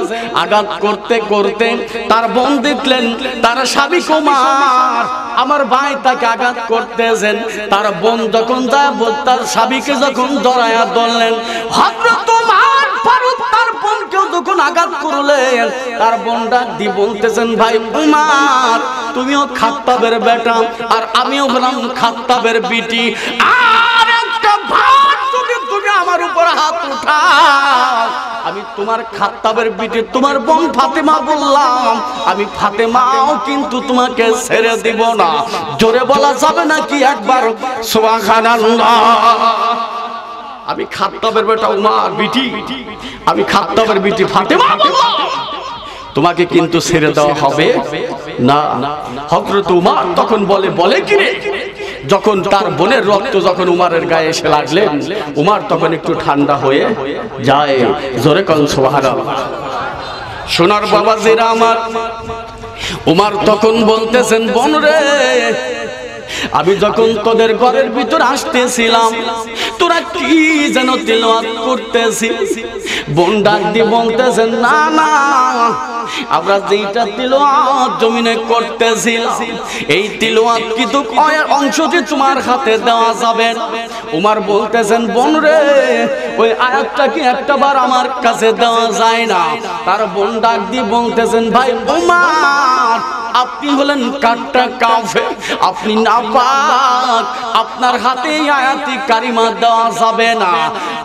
আঘাত করতে করতে তার বোন দেখলেন তার স্বামী কুমার আমার ভাই তাকে আঘাত করতেছেন। তার বোন যখন যায় তার স্বামীকে যখন জড়ায়া ধরলেন, হযরত উমর ফারুক তার বোনকেও যখন আঘাত করলেন, তার বোন ডাক দিয়ে বলতেছেন ভাই উমর, তুমিও খাত্তাবের বেটা আর আমিও হলাম খাত্তাবের বিটি। আর একটা ভাত যদি তুমি আমার উপর হাত উঠাও, আমি তোমার খাত্তাবের বিটি তোমার বোন ফাতেমা বললাম, আমি ফাতেমাও কিন্তু তোমাকে ছেড়ে দিব না। জোরে বলা যাবে নাকি একবার সুবহানাল্লাহ? আমি খাত্তাবের বেটা উমর বিটি, আমি খাত্তাবের বিটি ফাতেমা বললাম, তোমাকে কিন্তু ছেড়ে দেওয়া হবে না। হযরত উমর তখন বলে কি রে, যখন তার বোনের রক্ত যখন উমরের গায়ে এসে লাগলেন, উমর তখন একটু ঠান্ডা হয়ে যায়। জোরে কন সুবহানাল্লাহ। সোনার বাবা জেরা আমার উমর তখন বলতেছেন বোন রে, আমি যখন তোদের ঘরের ভিতর আসতেছিলাম, তোরা কি যেন তিলাওয়াত করতেছিস। বোন ডাক দিয়ে বলতেছেন না না, আমরা যেটা তিলাওয়াত জমিনে করতেছিলাম, এই তিলাওয়াত কিন্তু কয়ের অংশটি তোমার হাতে দেওয়া যাবে। উমর বলতেছেন বোন রে, ওই আয়াতটা কি একটাবার আমার কাছে দেওয়া যায় না? তার বোন ডাক দিয়ে বলতেছেন ভাই উমর, আপনি হলেন কাট্টা কাফের, আপনি নাপাক, আপনার হাতে আয়াতি কারিমা দেওয়া যাবে না।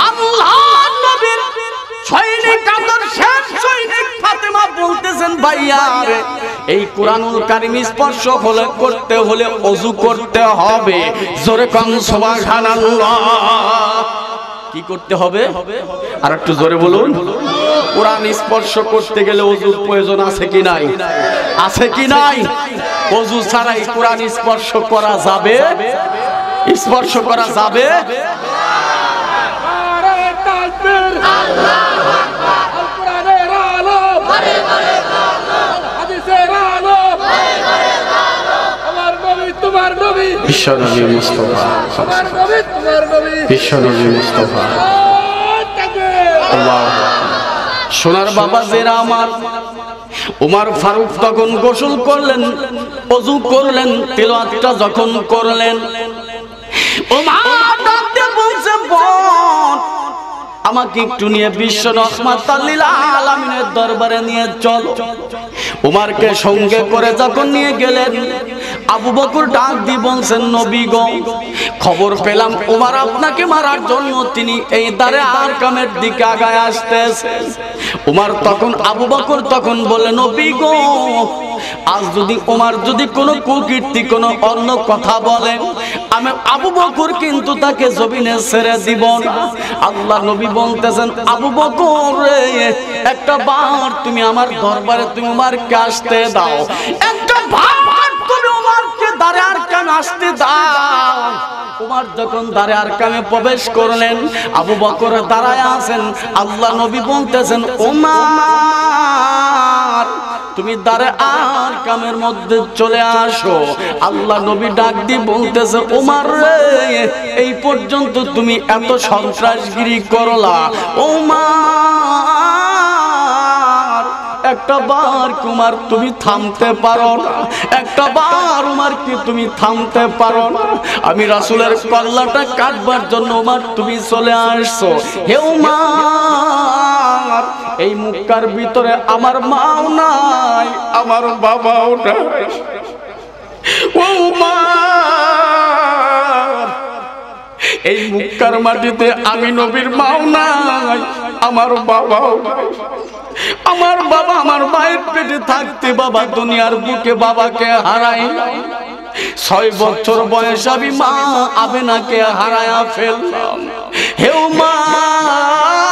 আল্লাহর নবীর সৈনিক আদর শেষ সৈনিক ফাতেমা বলতেছেন ভাইয়া রে, এই কোরআনুল কারীম স্পর্শ হলে করতে হলে ওযু করতে হবে। জোরে কোন সুবহানাল্লাহ। কি করতে হবে আর একটু জোরে বলুন? কোরআন স্পর্শ করতে গেলে ওযুর প্রয়োজন আছে কি নাই? আছে কি নাই? ওযু ছাড়াই কোরআন স্পর্শ করা যাবে? স্পর্শ করা যাবে? নারে তাকবীর, আল্লাহু আকবার। আল কোরআনের আলো ঘরে ঘরে আলো, হাদিসের আলো ঘরে ঘরে আলো। আমার নবী তোমার নবী, বিশ্ব নবী মুস্তাফা, তোমার নবী তোমার নবী, বিশ্ব নবী মুস্তাফা। আল্লাহু আকবার। সোনার বাবা জেরা আমার, উমর ফারুক তখন গোসল করলেন, ওযু করলেন, তিলাওয়াতটা যখন করলেন, উমর ডাকতে বলছে, বোন আমাকে একটু নিয়ে বিশ্ব রহমাতাল লিল আলামিনের দরবারে নিয়ে চলো। উমরকে সঙ্গে করে যখন নিয়ে গেলেন, আবু বকর ডাক দিয়ে বলছেন, নবী গো, খবর পেলাম উমর আপনাকে মারার জন্য তিনি এই দারে আরকামের দিকে আগায় আসতেছে। উমর তখন, আবু বকর তখন বলে, নবী গো, আজ যদি উমর যদি কোনো কুকীর্তি কোনো অন্য কথা বলে, আমি আবু বকর কিন্তু তাকে জমিনে ছেড়ে দিব না। আল্লাহ নবী বলতেছেন, আবু বকর রে, একটা বার তুমি আমার দরবারে তুমি উমরকে আসতে দাও, একটা বার তুমি উমরকে দারে আরকামে আসতে দাও। উমর যখন দারে আরকামে প্রবেশ করলেন, আবু বকর দাঁড়ায় আছেন। আল্লাহ নবী বলতেছেন, উমর তুমি দারে আরকামের মধ্যে চলে আসো। আল্লাহ নবী ডাক দিয়ে বলতেছে, উমর রে, এই পর্যন্ত তুমি এত সন্ত্রাসগিরি করলা, উমর একটা বার উমর তুমি থামতে পারো না, একটা বার উমর কি তুমি থামতে পারো না? আমি রাসূলের কল্লাটা কাটবার জন্য উমর তুমি চলে আসছো। হে উমর, এই মক্কার ভিতরে আমার মাও নাই, আমার বাবাও নাই। ও উমর, এই মক্কার মাটিতে আমি নবীর মাও নাই, আমার বাবাও নাই। আমার বাবা আমার মায়ের পেটে থাকতে বাবা দুনিয়ার বুকে বাবাকে হারাই। 6 বছর বয়স আমি মা আমেনাকে হারায়া ফেললাম। হে উমর,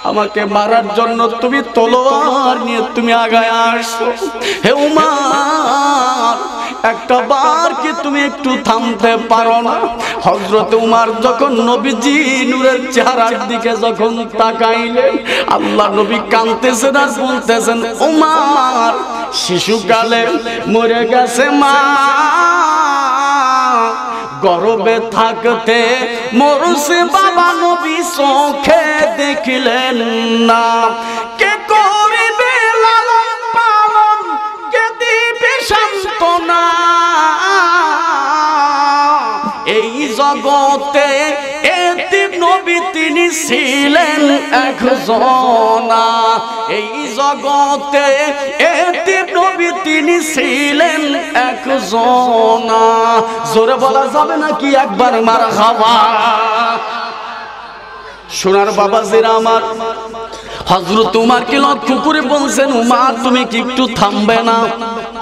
আমাকে মারার জন্য তুমি তলোয়ার নিয়ে তুমি আগায় আসছো। হে উমর, একটা বার কি তুমি একটু থামতে পারো না? হযরত উমর যখন নবীজি নূরের চেহারার দিকে যখন তাকাইলেন, আল্লাহ নবী কাঁদতেছেন আর বলতেছেন, উমর শিশুকালে মরে গেছে মা, গর্ভে থাকতে মরছে বাবা, নবী চোখে দেখিলেন না। কে করিবে লালন পালন, কে দিবে সান্ত্বনা? এই জগতে এতিম নবী তিনি ছিলেন একজনা, এই জগতে এতিম নবী তিনি ছিলেন একজনা। জোরে বলা যাবে নাকি একবার মারহাবা? সোনার বাবা জিরা আমার, হযরত উমরকে লক্ষ্য করে বলছেন, উমর তুমি কি একটু থামবে না?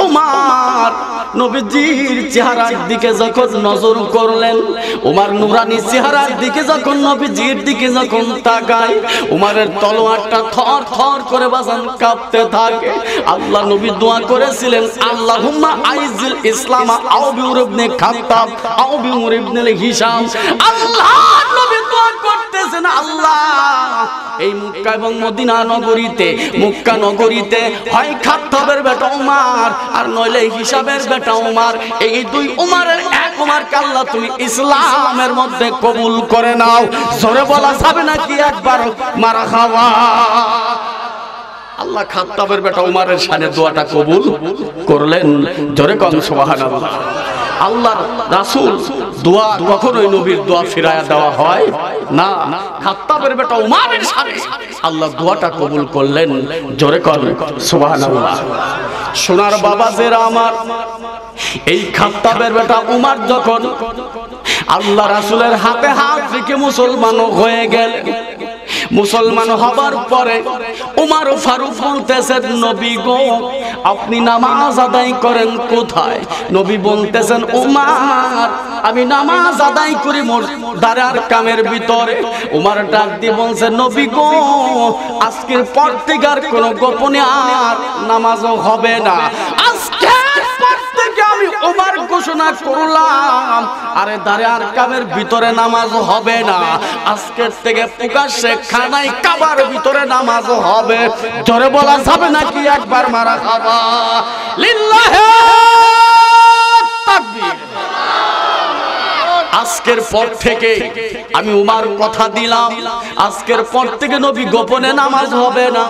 উমর নবীজির চেহারার দিকে যখন নজর করলেন, উমর নুরানি চেহারার দিকে যখন নবীজির দিকে যখন তাকায়, উমরের তলোয়ারটা থর থর করে বাজান কাঁপতে থাকে। আল্লাহ নবী দোয়া করেছিলেন, আল্লাহুম্মা আইজিল ইসলাম আও বিউর ইবনে খাত্তাব আও বিউর ইবনে হিশাম। আল্লাহ নবী দোয়া করতেছেন, আল্লাহ এই মক্কা এবং মদিনা নগরীতে, মক্কা নগরীতে হয় খাত্তাবের বেটা উমর আর নইলে হিসাবের বেটা উমর, এই দুই উমরের এক উমরকে আল্লাহ তুমি ইসলামের মধ্যে কবুল করে নাও। জোরে বলা যাবে নাকি একবার মারহাবা? আল্লাহ খাত্তাবের বেটা উমরের শানে দোয়াটা কবুল করলেন। জোরে কোন সুবহানাল্লাহ। আল্লাহর রাসূল দোয়া কখনোই নবীর দোয়া ফিরায়া দেওয়া হয় না। খাত্তাবের বেটা উমরের শানে আল্লাহ দোয়াটা কবুল করলেন। জোরে কোন সুবহানাল্লাহ। সোনার বাবা জেরা আমার, এই খাত্তাবের বেটা উমর যখন আল্লাহ রাসূলের হাতে হাত রেখে মুসলমান হয়ে গেলেন, মুসলমান হবার পরে উমর ফারুক বলতেছেন, নবী গো আপনি নামাজ আদায় করেন কোথায়? নবী বলতেছেন, উমর আমি নামাজ আদায় করি দারে আরকামের ভিতরে। উমর ডাক দিয়ে বলছেন, নবী গো আজকের পর থেকে আর কোনো গোপনে আর নামাজও হবে না। আজকে আমি উমর ঘোষণা করলাম, আরে দারে আরকামের ভিতরে নামাজ হবে না, আজকের থেকে প্রকাশ্যে খানায় কাবার ভিতরে নামাজ হবে। জোরে বলা যাবে নাকি একবার মারহাবা? লিল্লাহি তাকবীর। আজকের পর থেকে আমি উমার কথা দিলাম, আজকের পর থেকে নবী গোপনে নামাজ হবে না,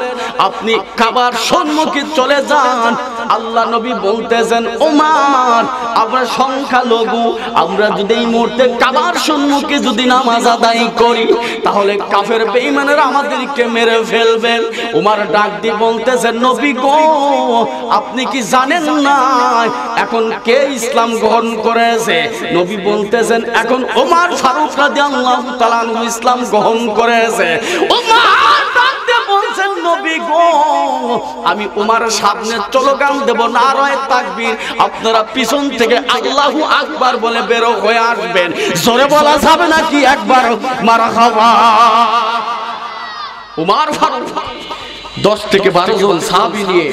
আপনি কাবার সম্মুখে চলে যান। আল্লাহ নবী বলতেছেন, উমার আমরা সংখ্যালঘু, আমরা যদি এই মুহূর্তে কাবার সম্মুখে যদি নামাজ আদায় করি তাহলে কাফের বেঈমানেরা আমাদেরকে মেরে ফেলবেন। উমার ডাক দিয়ে বলতেছেন, নবী গো আপনি কি জানেন না এখন কে ইসলাম গ্রহণ করেছে? নবী বলতেছেন, এখন ওমর ফারুক রাদিয়াল্লাহু তাআলা আনহু ইসলাম গ্রহণ করেছে। ওমর ডাক দিয়ে বলছেন, নবী গো আমি ওমরের সামনে স্লোগান দেব, নারায়ে তাকবীর, আপনারা পিছন থেকে আল্লাহু আকবার বলে বের হয়ে আসবেন। জোরে বলা যাবে নাকি একবার মারহাবা? ওমর ফারুক 10 থেকে 12 জন সাহাবী নিয়ে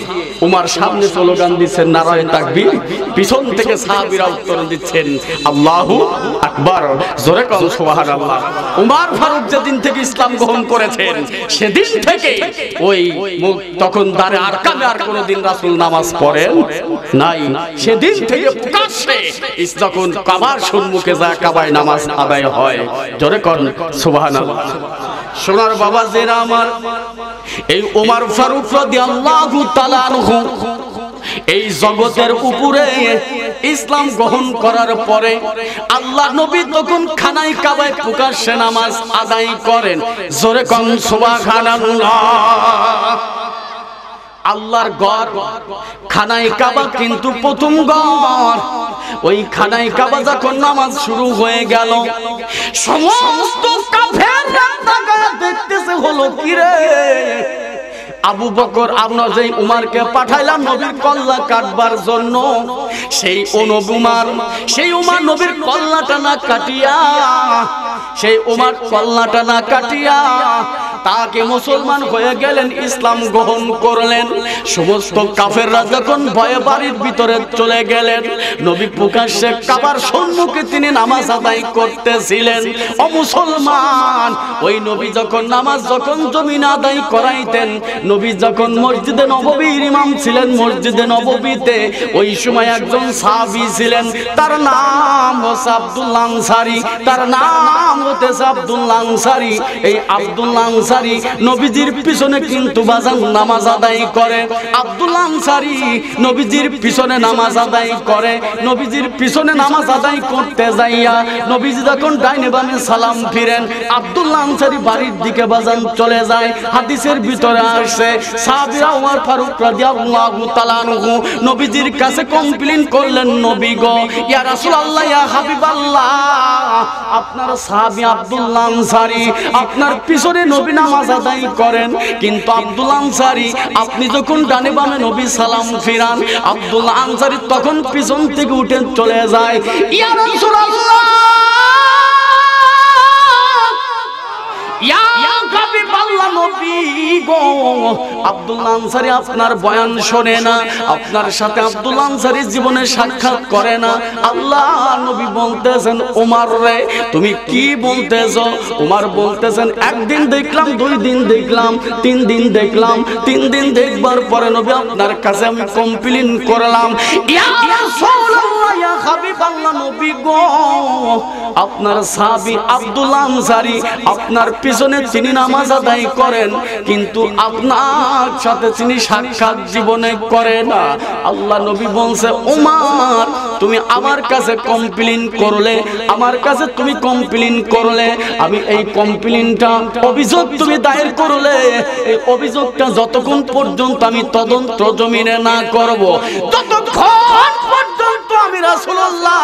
ওমর সামনে স্লোগান দিচ্ছেন, নারায়ে তাকবীর, পিছন থেকে সাহাবীরা উত্তর দিচ্ছেন আল্লাহু আকবার। জোরে কোন সুবহানাল্লাহ। ওমর ফারুক যেদিন থেকে ইসলাম গ্রহণ করেছেন সেদিন থেকে ওই তখন দারে আরকামে আর কোনদিন রাসূল নামাজ পড়েন নাই। সেদিন থেকে প্রকাশ্যে যখন কাবার সম্মুখে যায় কাবায় নামাজ আদায় হয়। জোরে কোন সুবহানাল্লাহ। সোনার বাবা যারা আমার, এই ওমর ফারুক রাদিয়াল্লাহু তাআলা আনহু এই জগতের উপরে ইসলাম গ্রহণ করার পরে আল্লাহ নবী তখন খানায় কাবায় প্রকাশ্যে নামাজ আদায় করেন। জোরে কোন সুবহানাল্লাহ। আল্লাহর ঘর খানায় কাবা কিন্তু প্রথম ঘর। ওই খানায় কাবা যখন নামাজ শুরু হয়ে গেল সমস্ত কাফেররা তাকায় দেখতেছে, হলো কি রে? আবু বকর আমরা যেই উমারকে পাঠাইলাম নবীর কল্লা কাটবার জন্য, সেই উমার নবীর কল্লাটা না কাটিয়া, সেই উমার কল্লাটা না কাটিয়া তাকে মুসলমান হয়ে গেলেন, ইসলাম গ্রহণ করলেন। সমস্ত কাফেররা যখন ভয়ে বাড়ির ভিতরে চলে গেলেন, নবী প্রকাশ্যে কাবার সম্মুখে তিনি নামাজ আদায় করতেছিলেন। ও মুসলমান, ওই নবী যখন নামাজ জমিনে আদায় করাইতেন, নবী যখন মসজিদে নববীর ইমাম ছিলেন, মসজিদে নববীতে ওই সময় একজন সাহাবী ছিলেন, তার নাম হচ্ছে আব্দুল্লাহ আনসারী। তার নাম হচ্ছে আব্দুল্লাহ আনসারী। এই আব্দুল্লাহ আনসারী নবীজির পিছনে কিন্তু বাজান নামাজ আদায় করে। আব্দুল্লাহ আনসারী নবীজির পিছনে নামাজ আদায় করে। নবীজির পিছনে নামাজ আদায় করতে যাইয়া নবীজি যখন ডাইনে বামে সালাম ফিরেন, আব্দুল্লাহ আনসারী বাড়ির দিকে বাজান চলে যায়। হাদিসের ভিতরে আসে সাহাবীরা ওমর ফারুক রাদিয়াল্লাহু তাআলা আনহু নবীজির কাছে কমপ্লেইন করলেন, নবী গো, ইয়া রাসূলুল্লাহ, ইয়া হাবিবাল্লাহ, আপনার সাহাবী আব্দুল্লাহ আনসারী আপনার পিছনে নবী নামাজ আদায় করেন, কিন্তু আব্দুল্লাহ আনসারী আপনি যখন ডানে বামে নবী সালাম ফিরান, আব্দুল্লাহ আনসারী তখন পিছন থেকে উঠে চলে যায়। ইয়া রাসূলুল্লাহ, ইয়া হাবিবাল্লাহ, নবী গো, আব্দুল্লাহ আনসারী আপনার বয়ান শোনে না, আপনার সাথে আব্দুল্লাহ আনসারী জীবনে সাক্ষাৎ করে না। আল্লাহ নবী বলতেছেন, ওমর রে তুমি কি বলতেছো? ওমর বলতেছেন, একদিন দেখলাম, 2 দিন দেখলাম, 3 দিন দেখলাম, 3 দিন দেখবার পরে নবী আপনার কাছে আমি কমপ্লেইন করলাম, ইয়া রাসূলুল্লাহ, ইয়া হাবিবাল্লাহ, নবী গো, আপনার সাহাবী আব্দুল্লাহ আনসারী আপনার পিছনে তিনি নামাজ আদায় করেন, কিন্তু আপনার সাথে তিনি সাক্ষাৎ জীবনে করে না। আল্লাহ নবী বলছে, ওমর তুমি আমার কাছে কমপ্লেইন করলে, আমার কাছে তুমি কমপ্লেইন করলে, আমি এই কমপ্লেইনটা অভিযোগ তুমি দায়ের করলে, এই অভিযোগটা যতক্ষণ পর্যন্ত আমি তদন্ত জমিনে না করব, ততক্ষণ পর্যন্ত আমি রাসূলুল্লাহ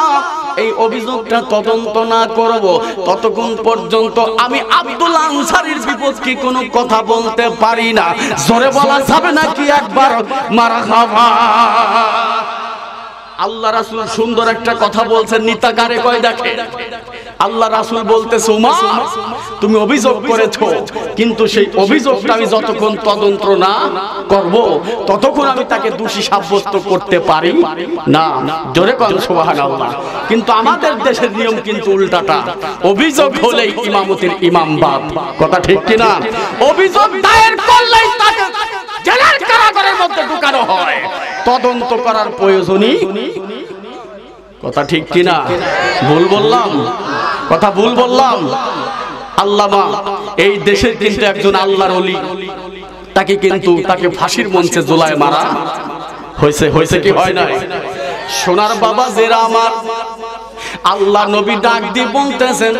এই অভিযোগটা তদন্ত না করব, ততক্ষণ পর্যন্ত আমি আব্দুল্লাহ আনসারীর বিপক্ষে কোনো কথা বলতে পারি না। জোরে বলা যাবে নাকি একবার মারহাবা? আল্লাহ রাসূল সুন্দর একটা কথা বলছেন, নিতা কারে কয় দেখে। আল্লাহ রাসূল বলতেছে, ওমর তুমি অভিযোগ করেছো, কিন্তু সেই অভিযোগটা আমি যতক্ষণ তদন্ত না করব ততক্ষণ আমি তাকে দোষী সাব্যস্ত করতে পারি না। জোরে কোন সুবহানাল্লাহ। কিন্তু আমাদের দেশের নিয়ম কিন্তু উল্টাটা, অভিযোগ হলেই ইমামতির ইমাম বাদ। কথা ঠিক কি না? অভিযোগ দায়ের করলেই তাকে জেলার কারাগারের মধ্যে ঢুকানো হয়, তদন্ত করার প্রয়োজনই কথা ঠিক কিনা? ভুল বললাম? কথা ভুল বললাম? আল্লামা এই দেশের কিন্তু একজন আল্লাহর ওলি, তাকে ফাঁসির মঞ্চে ঝুলায় মারা হয়েছে। হয়েছে কি হয় নাই? সোনার বাবা যেরা আমার, আল্লাহ নবী ডাক দিয়ে বলতেছেন,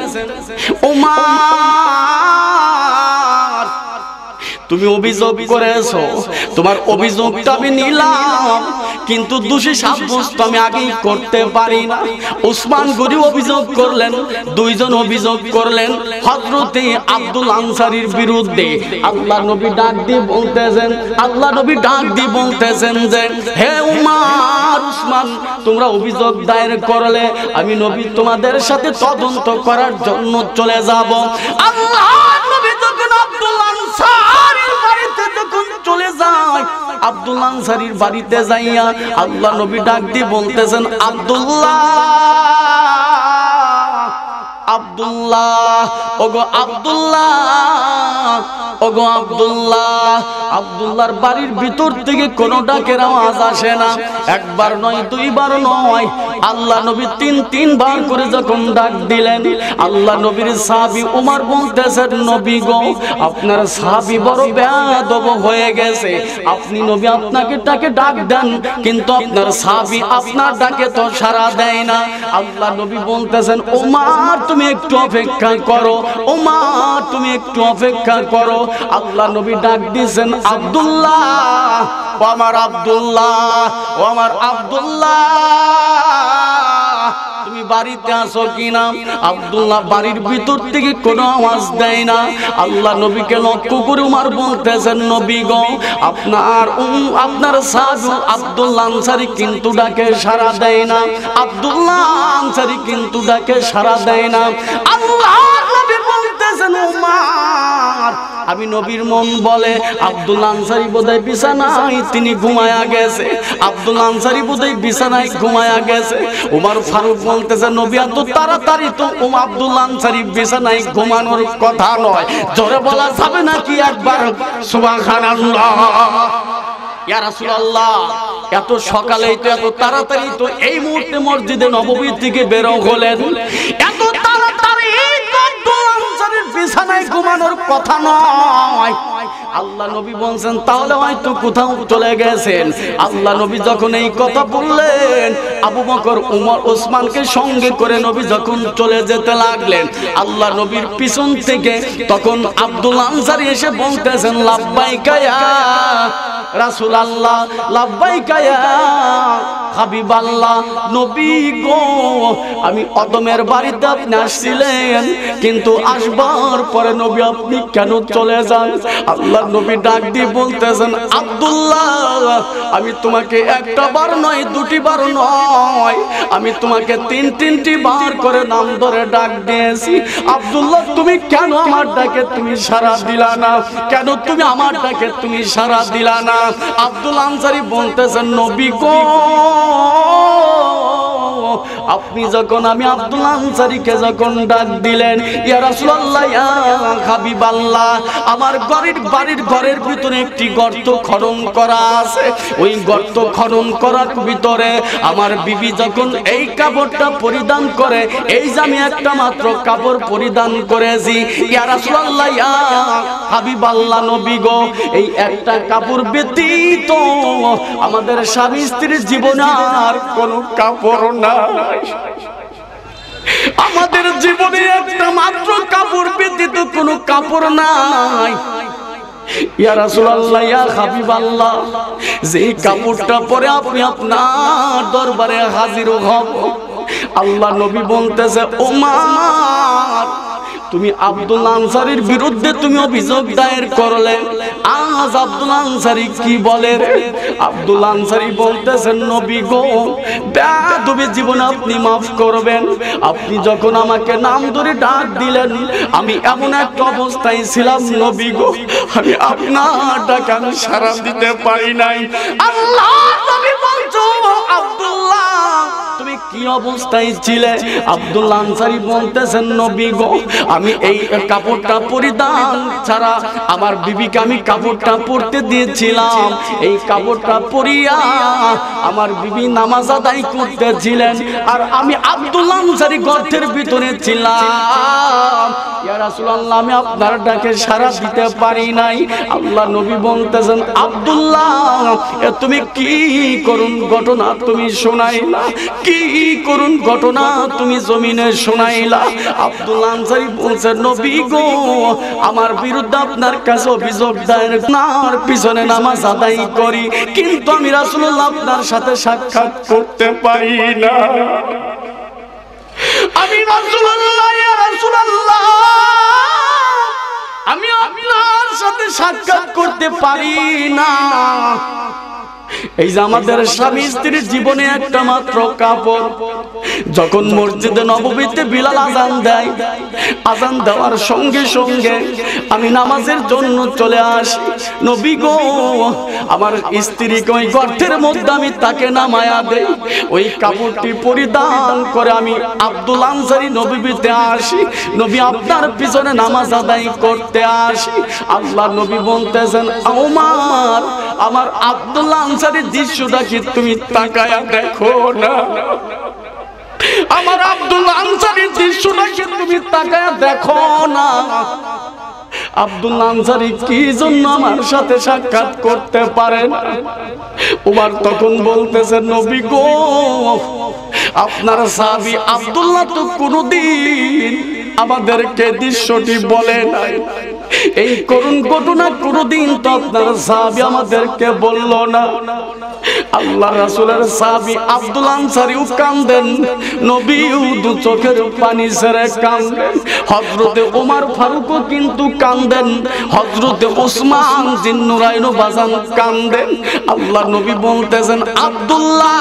ওমর তুমি অভিযোগ করেছো, তোমার অভিযোগটা আমি নিলাম, কিন্তু দোষী সাব্যস্ত আমি আগেই করতে পারি না। ওসমান গনি অভিযোগ করলেন, দুইজন অভিযোগ করলেন হযরতে আব্দুল আনসারীর বিরুদ্ধে। আল্লাহ নবী ডাক দিয়ে বলতেছেন যে, হে উমর, উসমান, তোমরা অভিযোগ দায়ের করলে আমি নবী তোমাদের সাথে তদন্ত করার জন্য চলে যাব। আল্লাহ নবী যখন আব্দুল আনসারীর বাড়িতে যখন চলে যায়, আব্দুল আনসারীর বাড়িতে যাইয়া আল্লাহ নবী ডাক দিয়ে বলতেছেন, আব্দুল্লাহর বাড়ির ভিতর থেকে কোনো ডাকের আওয়াজ আসে না। একবার নয়, দুইবার নয়, আল্লাহ নবী তিনবার করে যখন ডাক দিলেন, আল্লাহ নবীর সাহাবী উমর বলতেছেন, নবী গো, আপনার সাহাবী বড় বেয়াদব হয়ে গেছে। আপনি নবী আপনাকে ডাক দেন, কিন্তু আপনার সাহাবী আপনার ডাকে তো সাড়া দেয় না। আল্লাহ নবী বলতেছেন, উমর তুমি একটু অপেক্ষা করো, উমর তুমি একটু অপেক্ষা করো। আল্লাহ নবী ডাক দিয়েছেন, আব্দুল্লাহ, ও আমার আব্দুল্লাহ, ও আমার আব্দুল্লাহ, তুমি বাড়িতে আসো কিনা? আব্দুল্লাহ বাড়ির ভিতর থেকে কোনো আওয়াজ দেয় না। আল্লাহ নবীকে লক্ষ্য করে উমর বলতেছেন, নবী গো, আপনার সাহাবী আব্দুল্লাহ আনসারী কিন্তু ডাকে সাড়া দেয় না, আব্দুল্লাহ আনসারী কিন্তু ডাকে সাড়া দেয় না। আল্লাহ নবী বলতেছেন, উমর, আমি নবীর মন বলে আব্দুল্লাহ আনসারী বোধহয় বিছানায় তিনি ঘুমায়া গেছে, আব্দুল্লাহ আনসারী বোধহয় বিছানায় ঘুমায়া গেছে। উমর ফারুক বলতেছে, নবী এত তাড়াতাড়ি তো আব্দুল্লাহ আনসারী বিছানায় ঘুমানোর কথা নয়, জোরে বলা যাবে নাকি একবার সুবহানাল্লাহ? ইয়া রাসূলুল্লাহ, এত সকালেই তো, এত তাড়াতাড়ি তো এই মুহূর্তে মসজিদে নববী থেকে বের হলেন, এত তাড়াতাড়ি বিছানায় ঘুমানোর কথা নয়। আল্লাহ নবী বলছেন, তাহলে হয়তো কোথাও চলে গেছেন। আল্লাহ নবী যখন এই কথা বললেন, আবু বকর, উমর, ওসমানকে সঙ্গে করে নবী যখন চলে যেতে লাগলেন, আল্লাহ নবীর পিছন থেকে তখন আব্দুল আনসারী এসে বলতেছেন, লাব্বাইকা ইয়া রাসূলুল্লাহ, লাব্বাইকা ইয়া হাবিবাল্লাহ, নবী গো, আমি অদমের বাড়িতে আপনি আসছিলেন, কিন্তু আসবার পরে নবী আপনি কেন চলে যান? আল্লাহ নবী ডাক দিয়ে বলতেছেন, আব্দুল্লাহ, আমি তোমাকে একটা বার নয়, দুটি বার নয়, আমি তোমাকে তিনটি বার করে নাম ধরে ডাক দিয়েছি। আব্দুল্লাহ, তুমি কেন আমার ডাকে তুমি সাড়া দিলা না? কেন তুমি আমার ডাকে তুমি সাড়া দিলা না? আব্দুল আনসারী বলতেছেন, নবী গো, আপনি যখন, আমি আব্দুল আনসারীকে যখন ডাক দিলেন, ইয়া রাসূলুল্লাহ, ইয়া হাবিবাল্লাহ, আমার বাড়ির ঘরের ভিতরে একটি গর্ত খনন করা আছে, ওই গর্ত খনন করার ভিতরে আমার বিবি যখন এই কাপড়টা পরিধান করে, এই যে আমি একটা মাত্র কাপড় পরিধান করেছি, ইয়া রাসূলুল্লাহ, ইয়া হাবিবাল্লাহ, নবী গো, এই একটা কাপড় ব্যতীত আমাদের স্বামী স্ত্রীর জীবনে আর কোনো কাপড় নাই। আমাদের জীবনে একটা মাত্র কাপড় ব্যতীত কোনো কাপড় নাই। ইয়া রাসূলুল্লাহ, ইয়া হাবিবাল্লাহ, যে কাপড়টা পরে আপনি আপনার দরবারে হাজির হব। আল্লাহ নবী বলতেছে, ওমর, তুমি আব্দুল আনসারীর বিরুদ্ধে তুমি অভিযোগ দায়ের করলে, আজ আব্দুল আনসারী কি বলে? আব্দুল আনসারী বলতেছেন, নবী গো, বেয়াদবি জীবন আপনি মাফ করবেন। আপনি যখন আমাকে নাম ধরে ডাক দিলেন, আমি এমন একটা অবস্থায় ছিলাম, নবী গো, আমি আপনার ডাকে আমি সাড়া দিতে পারি নাই। আল্লাহ নবী বলছো, আব্দুল্লাহ, তুমি কি অবস্থায় ছিলে? আব্দুল্লাহ আনসারী বলতেছেন, নবী গো, আমি এই কাপড়টা পরিধান ছাড়া আমার বিবিকে আমি কাপড়টা পরতে দিয়েছিলাম। এই কাপড়টা পরিয়া আমার বিবি নামাজ আদায় করতেছিলেন, আর আমি আব্দুল্লাহ আনসারী গর্তের ভিতরে ছিলাম। ইয়া রাসূলুল্লাহ, আমি আপনার ডাকে সাড়া দিতে পারি নাই। আল্লাহ নবী বলতেছেন, আব্দুল্লাহ, তুমি কি করুন ঘটনা তুমি শোনাইলা, কি করুন ঘটনা তুমি জমিনে শোনাইলা? আব্দুল্লাহ আনসারী বলছেন, নবী গো, আমার বিরুদ্ধে আপনার কাছে অভিযোগ দায়ের, আপনার পিছনে নামাজ আদায় করি, কিন্তু আমি রাসূলুল্লাহ আপনার সাথে সাক্ষাৎ করতে পারি না। আমি রাসূলুল্লাহ, ইয়া রাসূলুল্লাহ, আমি আপনার সাথে সাক্ষাৎ করতে পারি না। এই যে আমাদের স্বামী স্ত্রীর জীবনে একটা মাত্র কাপড়, যখন মসজিদে নববীতে বিলাল আযান দেয়, আযান দেওয়ার সঙ্গে সঙ্গে আমি নামাজের জন্য চলে আসি। নবী গো, আমার স্ত্রীকে ওই গর্তের মধ্যে আমি তাকে নামায়া দেই, ওই কাপড়টি পরিধান করে আমি আব্দুল্লাহ আনসারী নববীতে আসি, নবী আপনার পিছনে নামাজ আদায় করতে আসি। আল্লাহ নবী বলতেছেন, ওমর, আমার আব্দুল্লাহ আনসারীর দৃশ্যটা কি তুমি তাকায়া দেখো না? আমার আব্দুল্লাহ আনসারীর দৃশ্যটা কি তুমি তাকায়া দেখো না? আব্দুল্লাহ আনসারী কি জন্য আমার সাথে সাক্ষাৎ করতে পারে না? ওমর তখন বলতেছেন, নবী গো, আপনার সাহাবী আব্দুল্লাহ তো কোনদিন আমাদেরকে দৃশ্যটি বলে নাই। এই করুণ ঘটনা কোনদিন তো আপনার সাহাবী আমাদেরকে বলল না। আল্লাহ রাসূলের সাহাবী আব্দুল্লাহ আনসারীও কাঁদেন, নবীও দু চোখের পানি ছেড়ে কাঁদেন। হযরতে ওমর ফারুকও কিন্তু কাঁদেন, হযরতে ওসমান জিন্নুরাইনও বাজান কাঁদেন। আল্লাহ নবী বলতেছেন, আব্দুল্লাহ,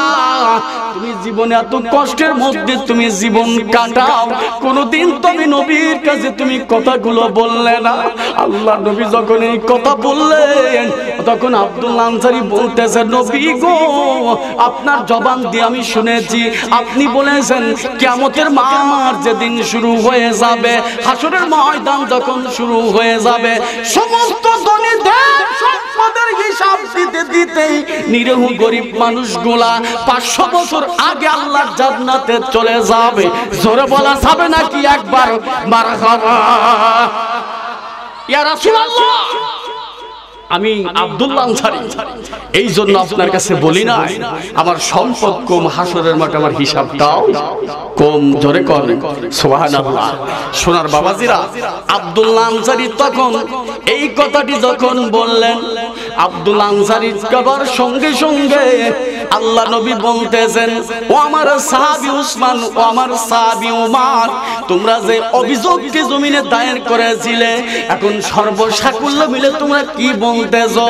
তুমি জীবনে এত কষ্টের মধ্যে তুমি জীবন কাটাও, কোনদিন তুমি নবীর কাছে তুমি কথাগুলো বললে না। আল্লাহ নবী যখন এই কথা বললেন, তখন আব্দুল্লাহ আনসারী বলতেছেন, নবী গো, আপনার জবান দিয়ে আমি শুনেছি আপনি বলেছেন কিয়ামতের মাঠ যেদিন শুরু হয়ে যাবে, হাসরের ময়দান যখন শুরু হয়ে যাবে, সমস্ত ধনীদের সম্পদের হিসাব দিতে দিতেই নিরীহ গরিব মানুষগুলা 500 বছর আগে আল্লাহর জান্নাতে চলে যাবে। জোরে বলা যাবে নাকি একবার মারহাবা? ইয়া রাসূলুল্লাহ, আমি আব্দুল্লাহ আনসারী এই জন্য আপনার কাছে বলি না আমার সম্পদ কম, হাসরের মাঠে আমার হিসাবটাও কম। জোরে করেন সুবহানাল্লাহ। সোনার বাবাজিরা, আব্দুল্লাহ আনসারী তখন এই কথাটি যখন বললেন, আব্দুল্লাহ আনসারী কবার সঙ্গে সঙ্গে আল্লাহ নবী বলতেছেন, ও আমার সাহাবী উসমান, ও আমার সাহাবী ওমর, তোমরা যে অভিযোগটি জমিনে দায়ের করেছিলে, এখন সর্বসাকুল্য মিলে তোমরা কি বলতেছো?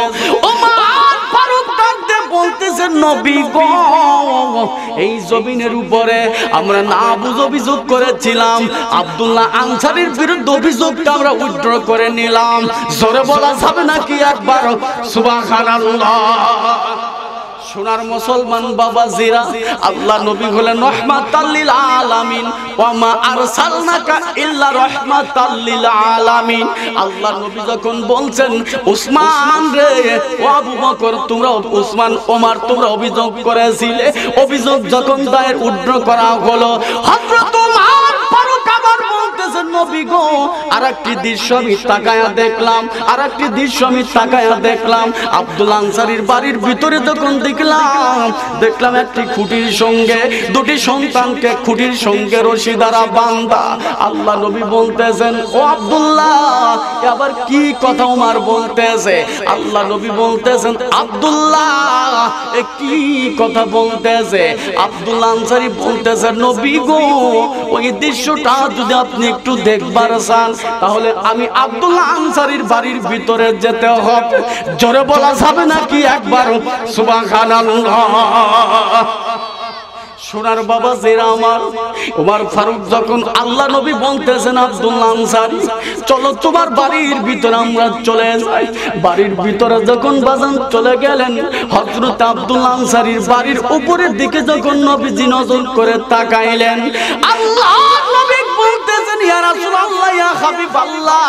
ওমর ফারুক ডাকতে বলতেছেন, নবী গো, এই জমিনের উপরে আমরা না বুঝ অভিযোগ করেছিলাম, আব্দুল্লাহ আনসারীর বিরুদ্ধে অভিযোগটা আমরা উইথড্র করে নিলাম। জোরে বলা যাবে নাকি একবার সুবহানাল্লাহ? সোনার মুসলমান বাবাজিরা, আল্লাহ নবী হলেন রাহমাতাল লিল আলামিন, ওয়া মা আরসালনাকা ইল্লা রাহমাতাল লিল আলামিন। আল্লাহ নবী যখন বলছেন, উসমান রে, ও আবু বকর, তোমরা উসমান ওমর তোমরা অভিযোগ করেছিলে, অভিযোগ যখন দায়ের উইথড্র করা হলো, হযরত ওমর ফারুক আবার বলতেছেন, নবী গো, আরেকটি দৃশ্য আমি তাকায়া দেখলাম, আরেকটি দৃশ্য আমি তাকায়া দেখলাম, আব্দুল্লাহ আনসারীর বাড়ির ভিতরে যখন দেখলাম একটি খুঁটির সঙ্গে দুটি সন্তানকে খুঁটির সঙ্গে রশি দ্বারা বাঁধা। আল্লাহ নবী বলতেছেন, ও আব্দুল্লাহ, আবার কি কথা ওমর বলতেছে? আল্লাহ নবী বলতেছেন, আব্দুল্লাহ, এ কি কথা বলতেছে? আব্দুল্লাহ আনসারী বলতেছেন, নবী গো, ওই দৃশ্যটা যদি আপনি একটু দেখবার চান, তাহলে আমি আব্দুল্লাহ আনসারীর বাড়ির ভিতরে যেতে হবে। জোরে বলা যাবে নাকি একবার সুবহানাল্লাহ? সোনার বাবা জেরা আমার ওমর ফারুক যখন আল্লাহ নবী বলতেছেন আব্দুল্লাহ আনসারী চলো তোমার বাড়ির ভিতরে আমরা চলে যাই, বাড়ির ভিতরে যখন বাজান চলে গেলেন হযরত আব্দুল্লাহ আনসারীর বাড়ির উপরের দিকে যখন নবীজি নজর করে তাকাইলেন আল্লাহ নবী বলতেছেন ইয়া রাসূলুল্লাহ ইয়া হাবিবাল্লাহ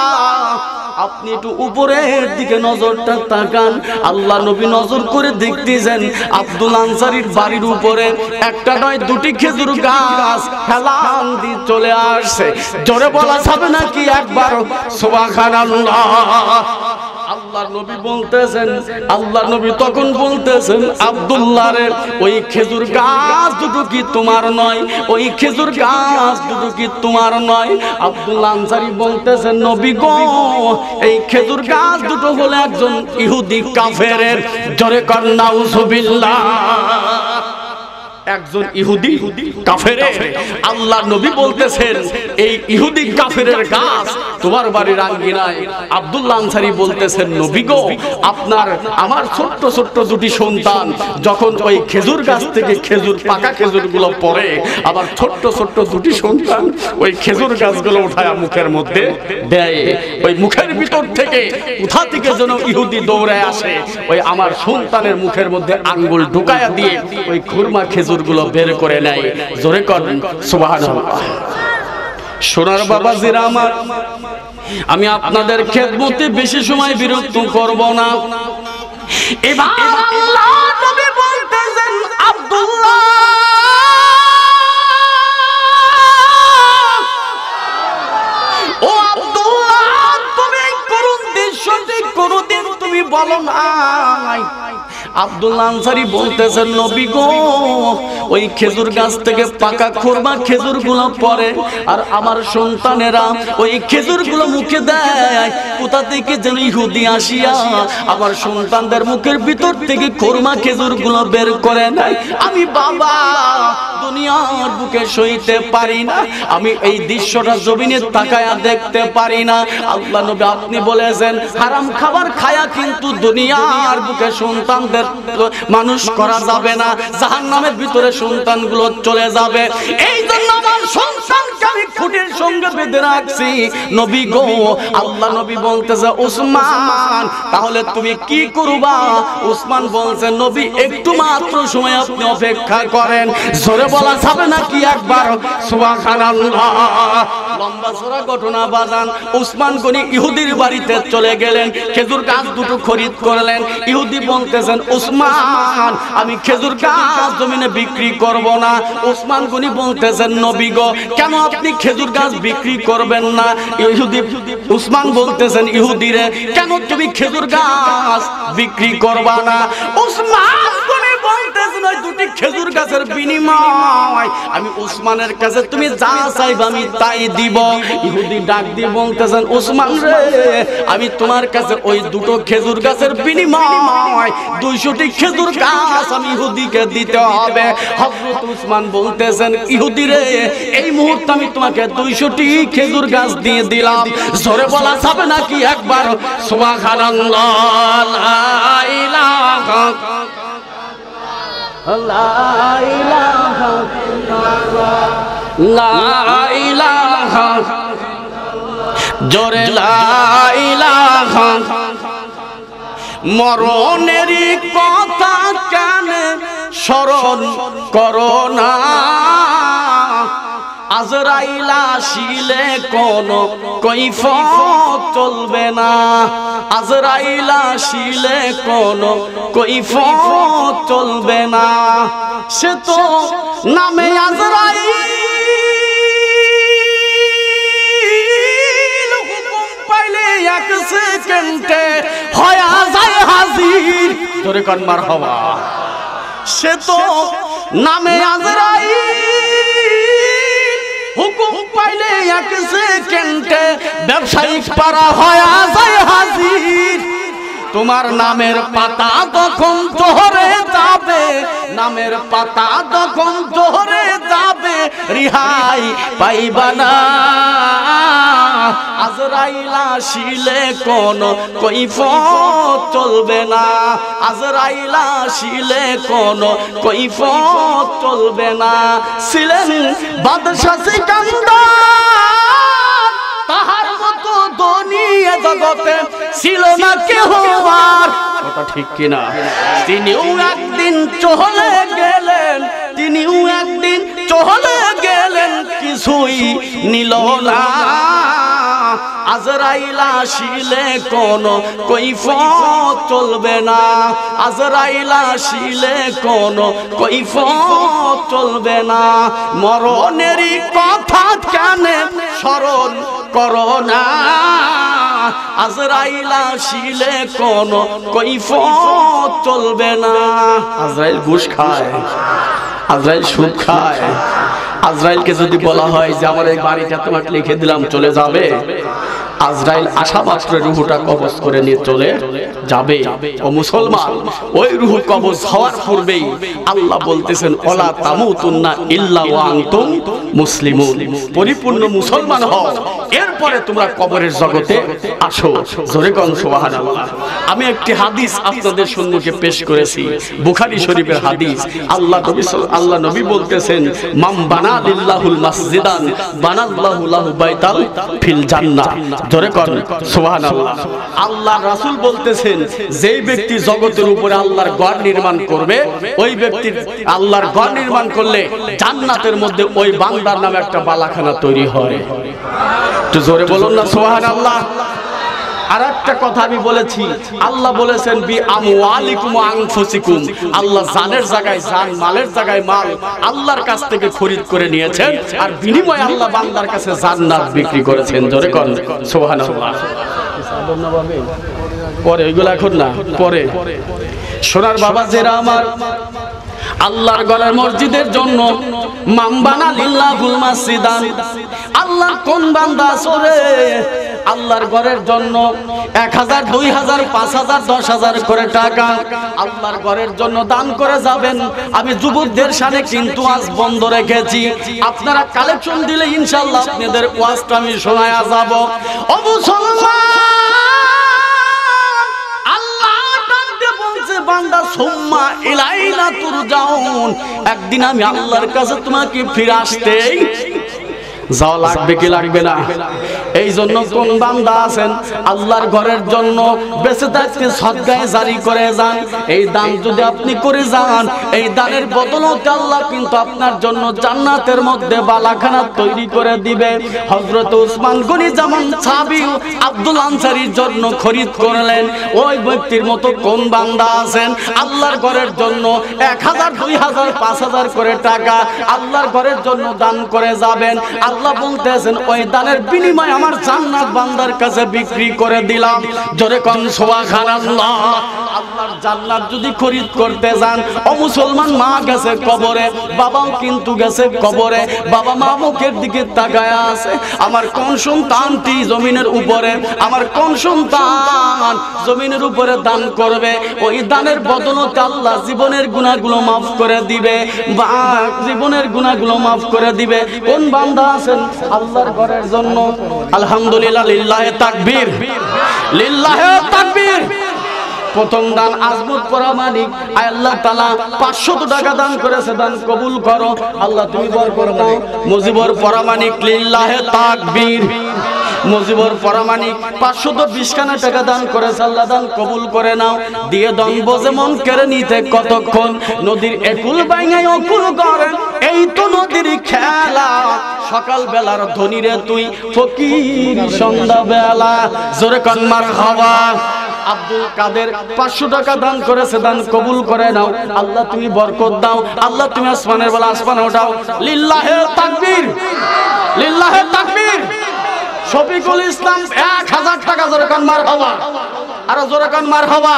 আপনি একটু উপরের দিকে নজরটা তাকান। আল্লাহ নবী নজর করে দেখতেছেন আব্দুল্লাহ আনসারীর বাড়ির উপরে একটা নয় দুটি খেজুর গাছ হেলান দিয়ে চলে আসছে। জোরে বলা যাবে নাকি একবার সুবহানাল্লাহ। আল্লাহ নবী বলতেছেন, আল্লাহ নবী তখন বলতেছেন আব্দুল্লাহ রে ওই খেজুর গাছ দুটো কি তোমার নয়, ওই খেজুর গাছ দুটো কি তোমার নয়? আব্দুল্লাহ আনসারী বলতেছেন নবী গো এই খেজুর গাছ দুটো হলো একজন ইহুদি কাফেরের। জোরে কর নাউজুবিল্লাহ। একজন ইহুদি কাফেরের। আল্লাহ নবী বলতেছেন এই ইহুদি কাফেরের গাছ তোমার বাড়ির আঙ্গিনায়। আব্দুল্লাহ আনসারী বলতেছেন নবী গো আপনার আমার ছোট্ট ছোট্ট দুটি সন্তান যখন ওই খেজুর গাছ থেকে খেজুর পাকা খেজুরগুলো পড়ে আবার ছোট্ট ছোট্ট দুটি সন্তান ওই খেজুর গাছগুলো উঠায় মুখের মধ্যে দেয়, ওই মুখের ভিতর থেকে কোথা থেকে যেন ইহুদি দৌড়ায় আসে ওই আমার সন্তানের মুখের মধ্যে আঙ্গুল ঢুকায়া দিয়ে ওই খুরমা খেজুর গুলো বের করে নেয়। জোরে করেন সুবহানাল্লাহ। সোনার বাবা জিরা আমার আমি আপনাদের খেদমতে বেশি সময় বিরক্ত করব না। এবার আল্লাহ নবী বলতেছেন আব্দুল্লাহ ও আব্দুল্লাহ তুমি করুন দৃশ্যটি কোনদিন তুমি বলো নাই। আব্দুল্লাহ আনসারী বলতেছেন নবী গো ওই খেজুর গাছ থেকে পাকা খুরমা খেজুরগুলো পড়ে আর আমার সন্তানেরা ওই খেজুরগুলো মুখে দেয় কোথা থেকে যেন ইহুদি আসিয়া আমার সন্তানদের মুখের ভিতর থেকে খুরমা খেজুরগুলো বের করে নেয়। আমি বাবা দুনিয়ার বুকে সইতে পারি না, আমি এই দৃশ্যটা জমিনে তাকায়া দেখতে পারি না। আল্লাহ নবী আপনি বলেছেন হারাম খাবার খায়া কিন্তু দুনিয়ার বুকে সন্তানদের মানুষ করা যাবে না, জাহান্নামের ভিতরে সন্তানগুলো চলে যাবে। এই জন্য আমার সন্তানকে আমি খুঁটির সঙ্গে বেঁধে রাখছি। নবী গো আল্লাহ নবী বলতেছে উসমান তাহলে তুমি কি করবা? উসমান বলছে নবী একটু মাত্র সময় আপনি অপেক্ষা করেন। জোরে বলা যাবে নাকি একবার সুবহানাল্লাহ। লম্বা চড়া ঘটনা বাজান। উসমান গনি ইহুদির বাড়িতে চলে গেলেন, খেজুর গাছ দুটো খরিদ করলেন। ইহুদি বলতেছেন উসমান আমি খেজুর গাছ জমিনে বিক্রি করব না। উসমান গনি বলতেছেন নবী গো কেন আপনি খেজুর গাছ বিক্রি করবেন না? ইহুদি উসমান বলতেছেন ইহুদিরে কেন তুমি খেজুর গাছ বিক্রি করবা না? উসমান গনি বলতেছেন ওই দুটি খেজুর গাছের বিনিময় আমি উসমানের কাছে তুমি যা চাইবা আমি তাই দিব। ইহুদি ডাক দিয়ে বলতেছেন উসমান রে আমি তোমার কাছে ওই দুটো খেজুর গাছের বিনিময় 200টি খেজুর গাছ আমি ইহুদিকে দিতে হবে। হযরত উসমান বলতেছেন ইহুদি রে এই মুহূর্তে আমি তোমাকে 200টি খেজুর গাছ দিয়ে দিলাম। জোরে বলা যাবে নাকি একবার সুবহানাল্লাহ। লা ইলাহা লা ইলাহা লা ইলাহা জোরে লা ইলাহা। মরণেরই কথা কেন স্মরণ করো না, আজরাইল আসিলে কোনো কৈফিয়ত চলবে না, আজরাইল আসিলে কোনো কৈফিয়ত চলবে না। সে তো নামে আজরাইল হুকুম পাইলে এক সেকেন্ডে হয়ে যায় হাজির। ধরে কান মারহাবা। সে তো নামে আজরাইল হুকুম পাইলে এক সেকেন্ডে ব্যবসায়িক পারা হয়ে যায় হাজির। তোমার নামের পাতা তখন ঝরে যাবে, নামের পাতা তখন ঝরে যাবে, রিহাই পাইবা না। আজরাইল আসিলে কোন কৈফিয়ত চলবে না, আজরাইল আসিলে কোন কৈফিয়ত চলবে না। ছিলেন বাদশা সিকান্দার, তাহার মতো দুনিয়া জগতে ছিল না কেহ আর। কথা ঠিক কিনা? তিনিও একদিন চলে গেলেন, তিনিও একদিন চলে গেলেন, কিছুই নিল না। আজরাইল আসিলে কোন কৈফিয়ত চলবে না, আজরাইল আসিলে কোন কৈফিয়ত চলবে না। মরণেরই কথা কেন স্মরণ করো না, আজরাইল আসিলে কোন কৈফিয়ত চলবে না। আজরাইল ঘুষ খায়, আজরাইল সুদ খায়। আজরাইলকে যদি বলা হয় যে আমার এই বাড়িটা তোমাকে লিখে দিলাম চলে যাবে, আজরাইল আসা মাত্র রূহটা কবজ করে নিয়ে চলে যাবে। ও মুসলমান, ওই রূহ কবজ হওয়ার পূর্বেই আল্লাহ বলতেছেন ওয়ালা তামুতুন্না ইল্লা ওয়া আনতুম মুসলিমুন, পরিপূর্ণ মুসলমান হও, এরপরে তোমরা কবরের জগতে আসো। জোরে কোন সুবহানাল্লাহ। আমি একটি হাদিস আপনাদের সম্মুখে পেশ করেছি, বুখারী শরীফের হাদিস। আল্লাহ নবী বলতেছেন মান বানা লিল্লাহুল মাসজিদান বানাল্লাহু লাহু বাইতাল ফিল জান্নাহ। জোরে কোন সুবহানাল্লাহ। আল্লাহর রাসূল বলতেছেন যেই ব্যক্তি জগতের উপরে আল্লাহর ঘর নির্মাণ করবে, ওই ব্যক্তির আল্লাহর ঘর নির্মাণ করলে জান্নাতের মধ্যে ওই বান্দার নামে একটা বালাখানা তৈরি হয়। একটু জোরে বলুন না সুবহানাল্লাহ। আর একটা কথা আমি বলেছি, আল্লাহ বলেছেন বি আমওয়ালিকুম ওয়া আনফুসিকুম, আল্লাহ জানের জায়গায় জান, মালের জায়গায় মাল আল্লাহর কাছ থেকে খরিদ করে নিয়েছেন, আর বিনিময়ে আল্লাহ বান্দার কাছে জান্নাত বিক্রি করেছেন। জোরে কোন সুবহানাল্লাহ। পরে এগুলো এখন না, পরে সোনার বাবা যেরা আমার আল্লাহর ঘরের মসজিদের জন্য মামবানা লিল্লাহুল মাসজিদান, আল্লাহর কোন বান্দা সরে আল্লাহর ঘরের জন্য 1000 2000 5000 10000 করে টাকা আল্লাহর ঘরের জন্য দান করে যাবেন। আমি যুবকদের সামনে কিন্তু আজ বন্ধ রেখেছি, আপনারা কালেকশন দিলে ইনশাআল্লাহ আপনাদের ওয়াজটা আমি শোনায়া যাব। ও মুসলমান, বান্দা সুম্মা ইলাইনা তুরজাউন, একদিন আমি আল্লাহর কাছে তোমাকে ফিরে আসতেই যাওয়া লাগবে কি লাগবে না? এই জন্য কোন বান্দা আছেন আল্লাহর ঘরের জন্য বেঁচে থাকতে সদকায়ে জারি করে যান। এই দান যদি আপনি করে যান, এই দানের বদলতে আল্লাহ কিন্তু আপনার জন্য জান্নাতের মধ্যে বালাখানা তৈরি করে দিবে। হযরত উসমান গনি যেমন সাহাবী আব্দুল আনসারীর জন্য খরিদ করলেন, ওই ব্যক্তির মতো কোন বান্দা আছেন আল্লাহর ঘরের জন্য 1000 2000 5000 করে টাকা আল্লাহর ঘরের জন্য দান করে যাবেন। আল্লাহ বলতেছেন ওই দানের বিনিময়ে আমার জান্নাত বান্দার কাছে বিক্রি করে দিলাম। জোরে কোন সুবহানাল্লাহ। আল্লাহর জান্নাত যদি খরিদ করতে যান, ও মুসলমান, মা গেছে কবরে, বাবাও কিন্তু গেছে কবরে, বাবা মা মুখের দিকে তাকায় আছে, আমার কোন সন্তানটি জমিনের উপরে, আমার কোন সন্তান জমিনের উপরে দান করবে, ওই দানের বদলতে আল্লাহ জীবনের গুনাহগুলো maaf করে দিবে, বা জীবনের গুনাহগুলো maaf করে দিবে। কোন বান্দা আছেন আল্লাহর ঘরের জন্য? আলহামদুলিল্লাহ, লিল্লাহে তাকবীর, লিল্লাহে তাকবীর। প্রথম দান আজমত পরামানিক আল্লাহ তাআলা 500 টাকা দান করেছে, দান কবুল করো আল্লাহ, তুমি বরকত দাও। মুজিবর পরামানিক লিল্লাহে তাকবীর। মুজিবর পরামানিক 520 খানা টাকা দান করেছে, আল্লাহ দান কবুল করে নাও। দিয়ে দন বোঝে মন কেড়ে নিতে কতক্ষণ, নদীর একুল বাইঙায় অকুল করেন, এই তো নদীর খেলা। সকাল বেলার ধনীরে তুই ফকির সন্ধ্যা বেলা। জোরে কোন মারহাবা। আব্দুল কাদের 500 টাকা দান করেছে, দান কবুল করে নাও আল্লাহ, তুমি বরকত দাও আল্লাহ, তুমি আসমানের বেলা আসমানে ওঠাও। লিল্লাহে তাকবীর, লিল্লাহে তাকবীর। শফিকুল ইসলাম 1000 টাকা, জোরে কোন মারহাবা, আর জোরে কোন মারহাবা।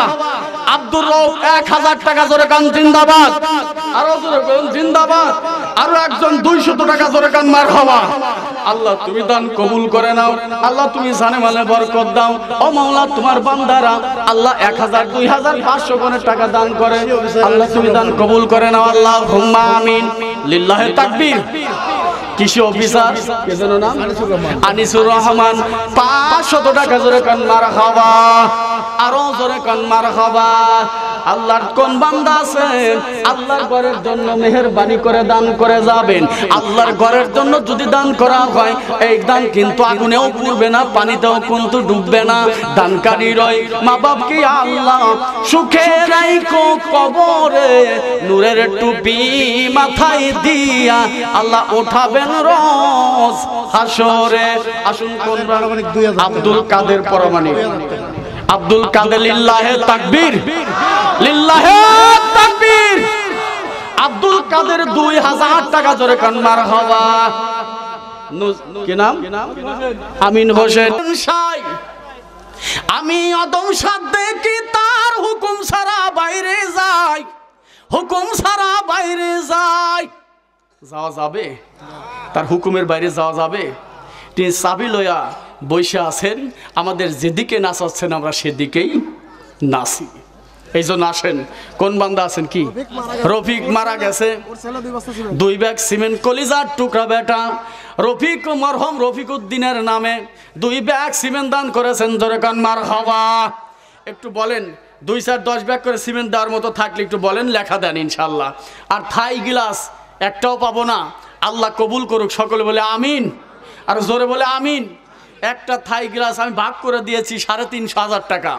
আব্দুর রউফ 1000 টাকা, জোরে কোন জিন্দাবাদ, আর জোরে কোন জিন্দাবাদ। আরো একজন 200 টাকা, জোরে কোন মারহাবা। আল্লাহ তুমি দান কবুল করে নাও আল্লাহ, তুমি জানে মালে বরকত দাও। ও মাওলা, তোমার বান্দারা আল্লাহ 1000 2000 500 করে টাকা দান করে, আল্লাহ তুমি দান কবুল করে নাও আল্লাহুম্মা আমিন। লিল্লাহে তাকবীর। কৃষি অফিসার কে যেন নাম আনিসুর রহমান 500 টাকা জোরে কান মারহাবা আরো জোরে কান মারহাবা আল্লাহর কোন বান্দা আছেন আল্লাহর ঘরের জন্য মেহেরবানি করে দান করে যাবেন আল্লাহর ঘরের জন্য যদি দান করা হয় এই দান কিন্তু আগুনেও পুড়বে না পানিতেও কিন্তু ডুববে না দানকারীর মা বাপকে আল্লাহ সুখে রাখো কবরে নূরের টুপি মাথায় দিয়া আল্লাহ উঠাবেন রোজ হাসরে আসুন কোন আব্দুল কাদের পরমাণিক আব্দুল কাদের লিল্লাহে তাকবীর লিল্লাহে তাকবীর আব্দুল কাদের 2000 টাকা জোরে কান মারহাবা কি নাম আমিন হোসেন আমি অদম সাদ দেখি তার হুকুম ছাড়া বাইরে যাই হুকুম ছাড়া বাইরে যাই যাওয়া যাবে তার হুকুমের বাইরে যাওয়া যাবে তিনি চাবি লয়া বসে আছেন আমাদের যেদিকে নাচাচ্ছেন আমরা সেদিকেই নাচি এই জন্য আসেন কোন বান্দা আছেন কি রফিক মারা গেছে 2 ব্যাগ সিমেন্ট কলিজার টুকরা বেটা রফিক মরহম রফিক উদ্দিনের নামে 2 ব্যাগ সিমেন্ট দান করেছেন জোরে কান মারহাবা একটু বলেন 2-4-10 ব্যাগ করে সিমেন্ট দেওয়ার মতো থাকলে একটু বলেন লেখা দেন ইনশাল্লাহ আর থাই গ্লাস একটাও পাবো না আল্লাহ কবুল করুক সকলে বলে আমিন আর জোরে বলে আমিন একটা থাই গ্লাস আমি ভাগ করে দিয়েছি 3,500 টাকা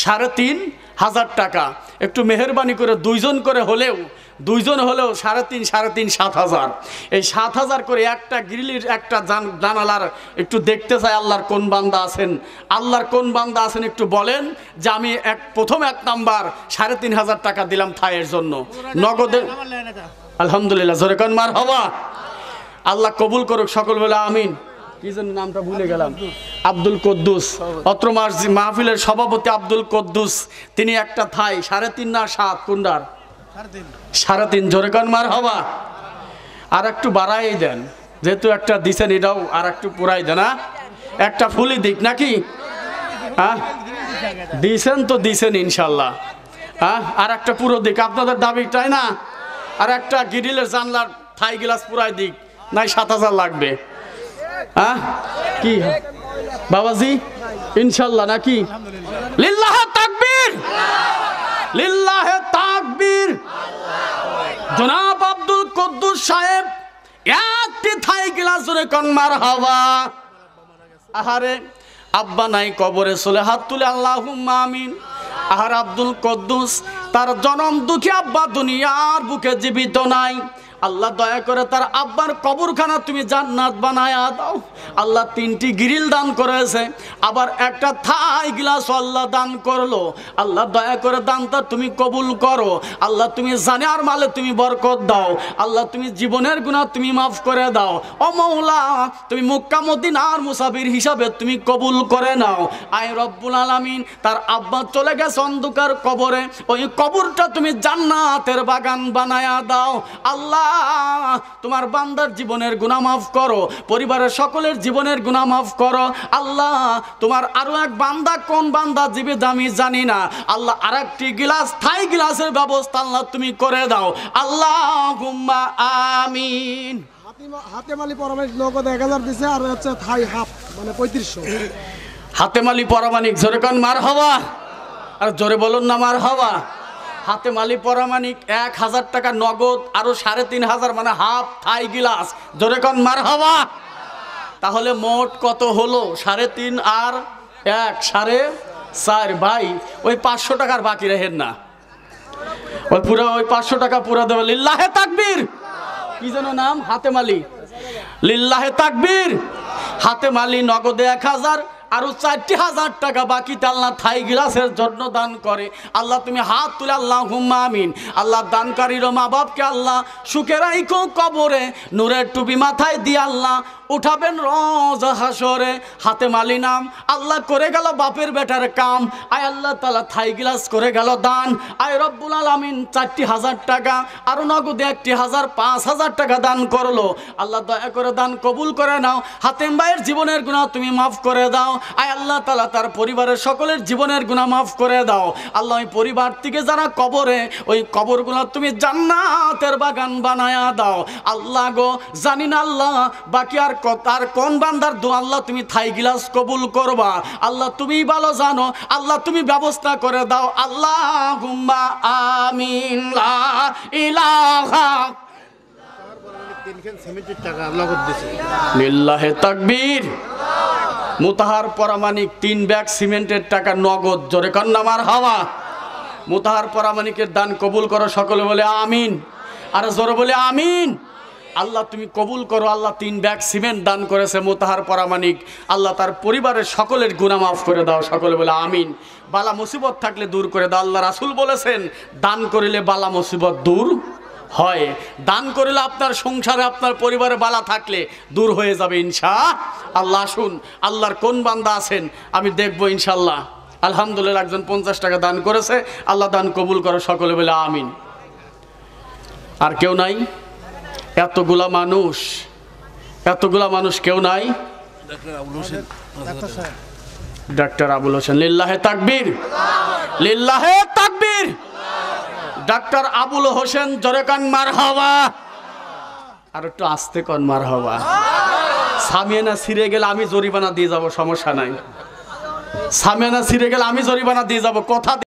3,500 টাকা একটু মেহেরবানি করে দুইজন হলেও 3,500 7,000 এই 7,000 করে একটা গ্রিলের একটা জানালার একটু দেখতে চাই আল্লাহর কোন বান্দা আছেন একটু বলেন যে আমি প্রথম 1 নাম্বার 3,500 টাকা দিলাম থাইয়ের জন্য নগদে আলহামদুলিল্লাহ জোরে কান মারহাবা আল্লাহ কবুল করুক সকল বলে আমিন কি যেন নামটা ভুলে গেলাম আব্দুল কুদ্দুস অত্র মাহফিলের সভাপতি আব্দুল কুদ্দুস তিনি একটা থাই 3.5 না 7 কোনটার 3.5 জোরে কান মারহাবা আর একটু বাড়াই দেন যেহেতু একটা দিছেন এটাও আর একটু পুরাই দেন না একটা ফুলি দিক নাকি হ্যাঁ দিছেন ইনশাল্লাহ হ্যাঁ আর একটা পুরো দিক আপনাদের দাবি তাই না আর একটা গ্রিলের জানলার থাই গ্লাস পুরাই দিক নাই 7,000 লাগবে হ্যাঁ কি বাবাজি ইনশাল্লাহ নাকি লিল্লাহে তাকবীর লিল্লাহে তাকবীর জনাব আব্দুল কুদ্দুস সাহেব একটি থাই গ্লাস জোরে কান মারহাবা আহারে আব্বা নাই কবরে চলে হাত তুলে আল্লাহুম্মা আমিন আহার আব্দুল কুদ্দুস তার জনম দুঃখী আব্বা দুনিয়ার বুকে জীবিত নাই আল্লাহ দয়া করে তার আব্বার কবরখানা তুমি জান্নাত বানায়া দাও আল্লাহ 3টি গ্রিল দান করেছে আবার একটা থাই গ্লাস আল্লাহ দান করলো আল্লাহ দয়া করে দানটা তুমি কবুল করো আল্লাহ তুমি জানে আর মালে তুমি বরকত দাও আল্লাহ তুমি জীবনের গুনাহ তুমি মাফ করে দাও ও মাওলা তুমি মক্কা মদিনার মুসাফির হিসাবে তুমি কবুল করে নাও আয় রব্বুল আলামিন তার আব্বা চলে গেছে অন্ধকার কবরে ওই কবরটা তুমি জান্নাতের বাগান বানায়া দাও আল্লাহ তোমার বান্দার জীবনের গুনাহ মাফ করো পরিবারের সকলের জীবনের গুনাহ মাফ করো আল্লাহ তোমার আরো এক বান্দা কোন বান্দা জীবিত আমি জানি না আল্লাহ আরেকটি গ্লাস থাই গ্লাসের ব্যবস্থা আল্লাহ তুমি করে দাও আল্লাহুম্মা আমিন হাতেম আলী পরামানিক নগদ 1000 দিছে আর হচ্ছে থাই হাফ মানে 3500 হাতেম আলী পরামানিক জোরে কান মারহাবা আর জোরে বলুন না মারহাবা হাতেম আলী পরামানিক 1,000 টাকা নগদ আরো 3,500 মানে হাফ থাই গ্লাস জোরে কান মারহাবা তাহলে মোট কত হলো 3.5 আর 1 4.5 ভাই ওই 500 টাকার বাকি রাখেন না ওই পুরো ওই 500 টাকা পুরো দেবে লিল্লাহে তাকবীর কি যেন নাম হাতেম আলী লিল্লাহে তাকবীর হাতেম আলী নগদে 1,000 আরো 4,000 টাকা বাকিতে আল্লাহ থাই গ্লাসের জন্য দান করে আল্লাহ তুমি হাত তুলে আল্লাহুম্মা আমিন আল্লাহ দানকারীর মা বাপকে আল্লাহ সুখে রাখো কবরে নূরের টুপি মাথায় দিয়ে আল্লাহ উঠাবেন রোজ হাসরে, হাতে মালি নাম, আল্লাহ করে গেল বাপের বেটার কাম, আয় আল্লাহ তাআলা থাই গ্লাস করে গেল দান, আয় রব্বুল আলামিন 4,000 টাকা আর নগদে 1,000 5,000 টাকা দান করলো। আল্লাহ দয়া করে দান কবুল করে নাও, হাতেম ভাইয়ের জীবনের গুনাহ তুমি মাফ করে দাও, আয় আল্লাহ তাআলা তার পরিবারের সকলের জীবনের গুনাহ মাফ করে দাও। আল্লাহ ওই পরিবার থেকে যারা কবরে, ওই কবরগুলো তুমি জান্নাতের বাগান বানায়া দাও। আল্লাহ গো জানি না আল্লাহ বাকি আর কোন বান্দার দোয়া আল্লাহ তুমি থাই গিলাস কবুল করবা, আল্লাহ তুমি ভালো জানো, আল্লাহ তুমি ব্যবস্থা করে দাও। আল্লাহুম্মা আমিন। লা ইলাহা লিল্লাহি তাকবীর। মুতাহার পরামানিক 3 ব্যাগ সিমেন্টের টাকা নগদ, জোরে কন্যা মারহাবা। মুতাহার পরামানিকের দান কবুল করো, সকলে বলে আমিন। আর জোরে বলে আমিন। আল্লাহ তুমি কবুল করো। আল্লাহ 3 ব্যাগ সিমেন্ট দান করেছে মুতাহার পরামানিক, আল্লাহ তার পরিবারের সকলের গুনাহ মাফ করে দাও, সকলে বলে আমিন। বালা মুসিবত থাকলে দূর করে দাও। আল্লাহ রাসূল বলেছেন দান করিলে বালা মুসিবত দূর হয়, দান করিলে আপনার সংসারে আপনার পরিবারে বালা থাকলে দূর হয়ে যাবে ইনশাআল্লাহ। আসুন আল্লাহর কোন বান্দা আছেন আমি দেখবো ইনশাআল্লাহ। আলহামদুলিল্লাহ একজন 50 টাকা দান করেছে, আল্লাহ দান কবুল করো, সকলে বলে আমিন। আর কেউ নাই? এতগুলা মানুষ কেউ নাই? ডাক্তার আবুল হোসেন, লিল্লাহে তাকবীর, লিল্লাহে তাকবীর। ডাক্তার আবুল হোসেন, জোরে কান মারহাবা। আর একটু আস্তে কন মারহাবা। সামিয়ানা ছিঁড়ে গেলে আমি জরিমানা দিয়ে যাব, সমস্যা নাই। সামিয়ানা ছিঁড়ে গেলে আমি জরিমানা দিয়ে যাব, কথা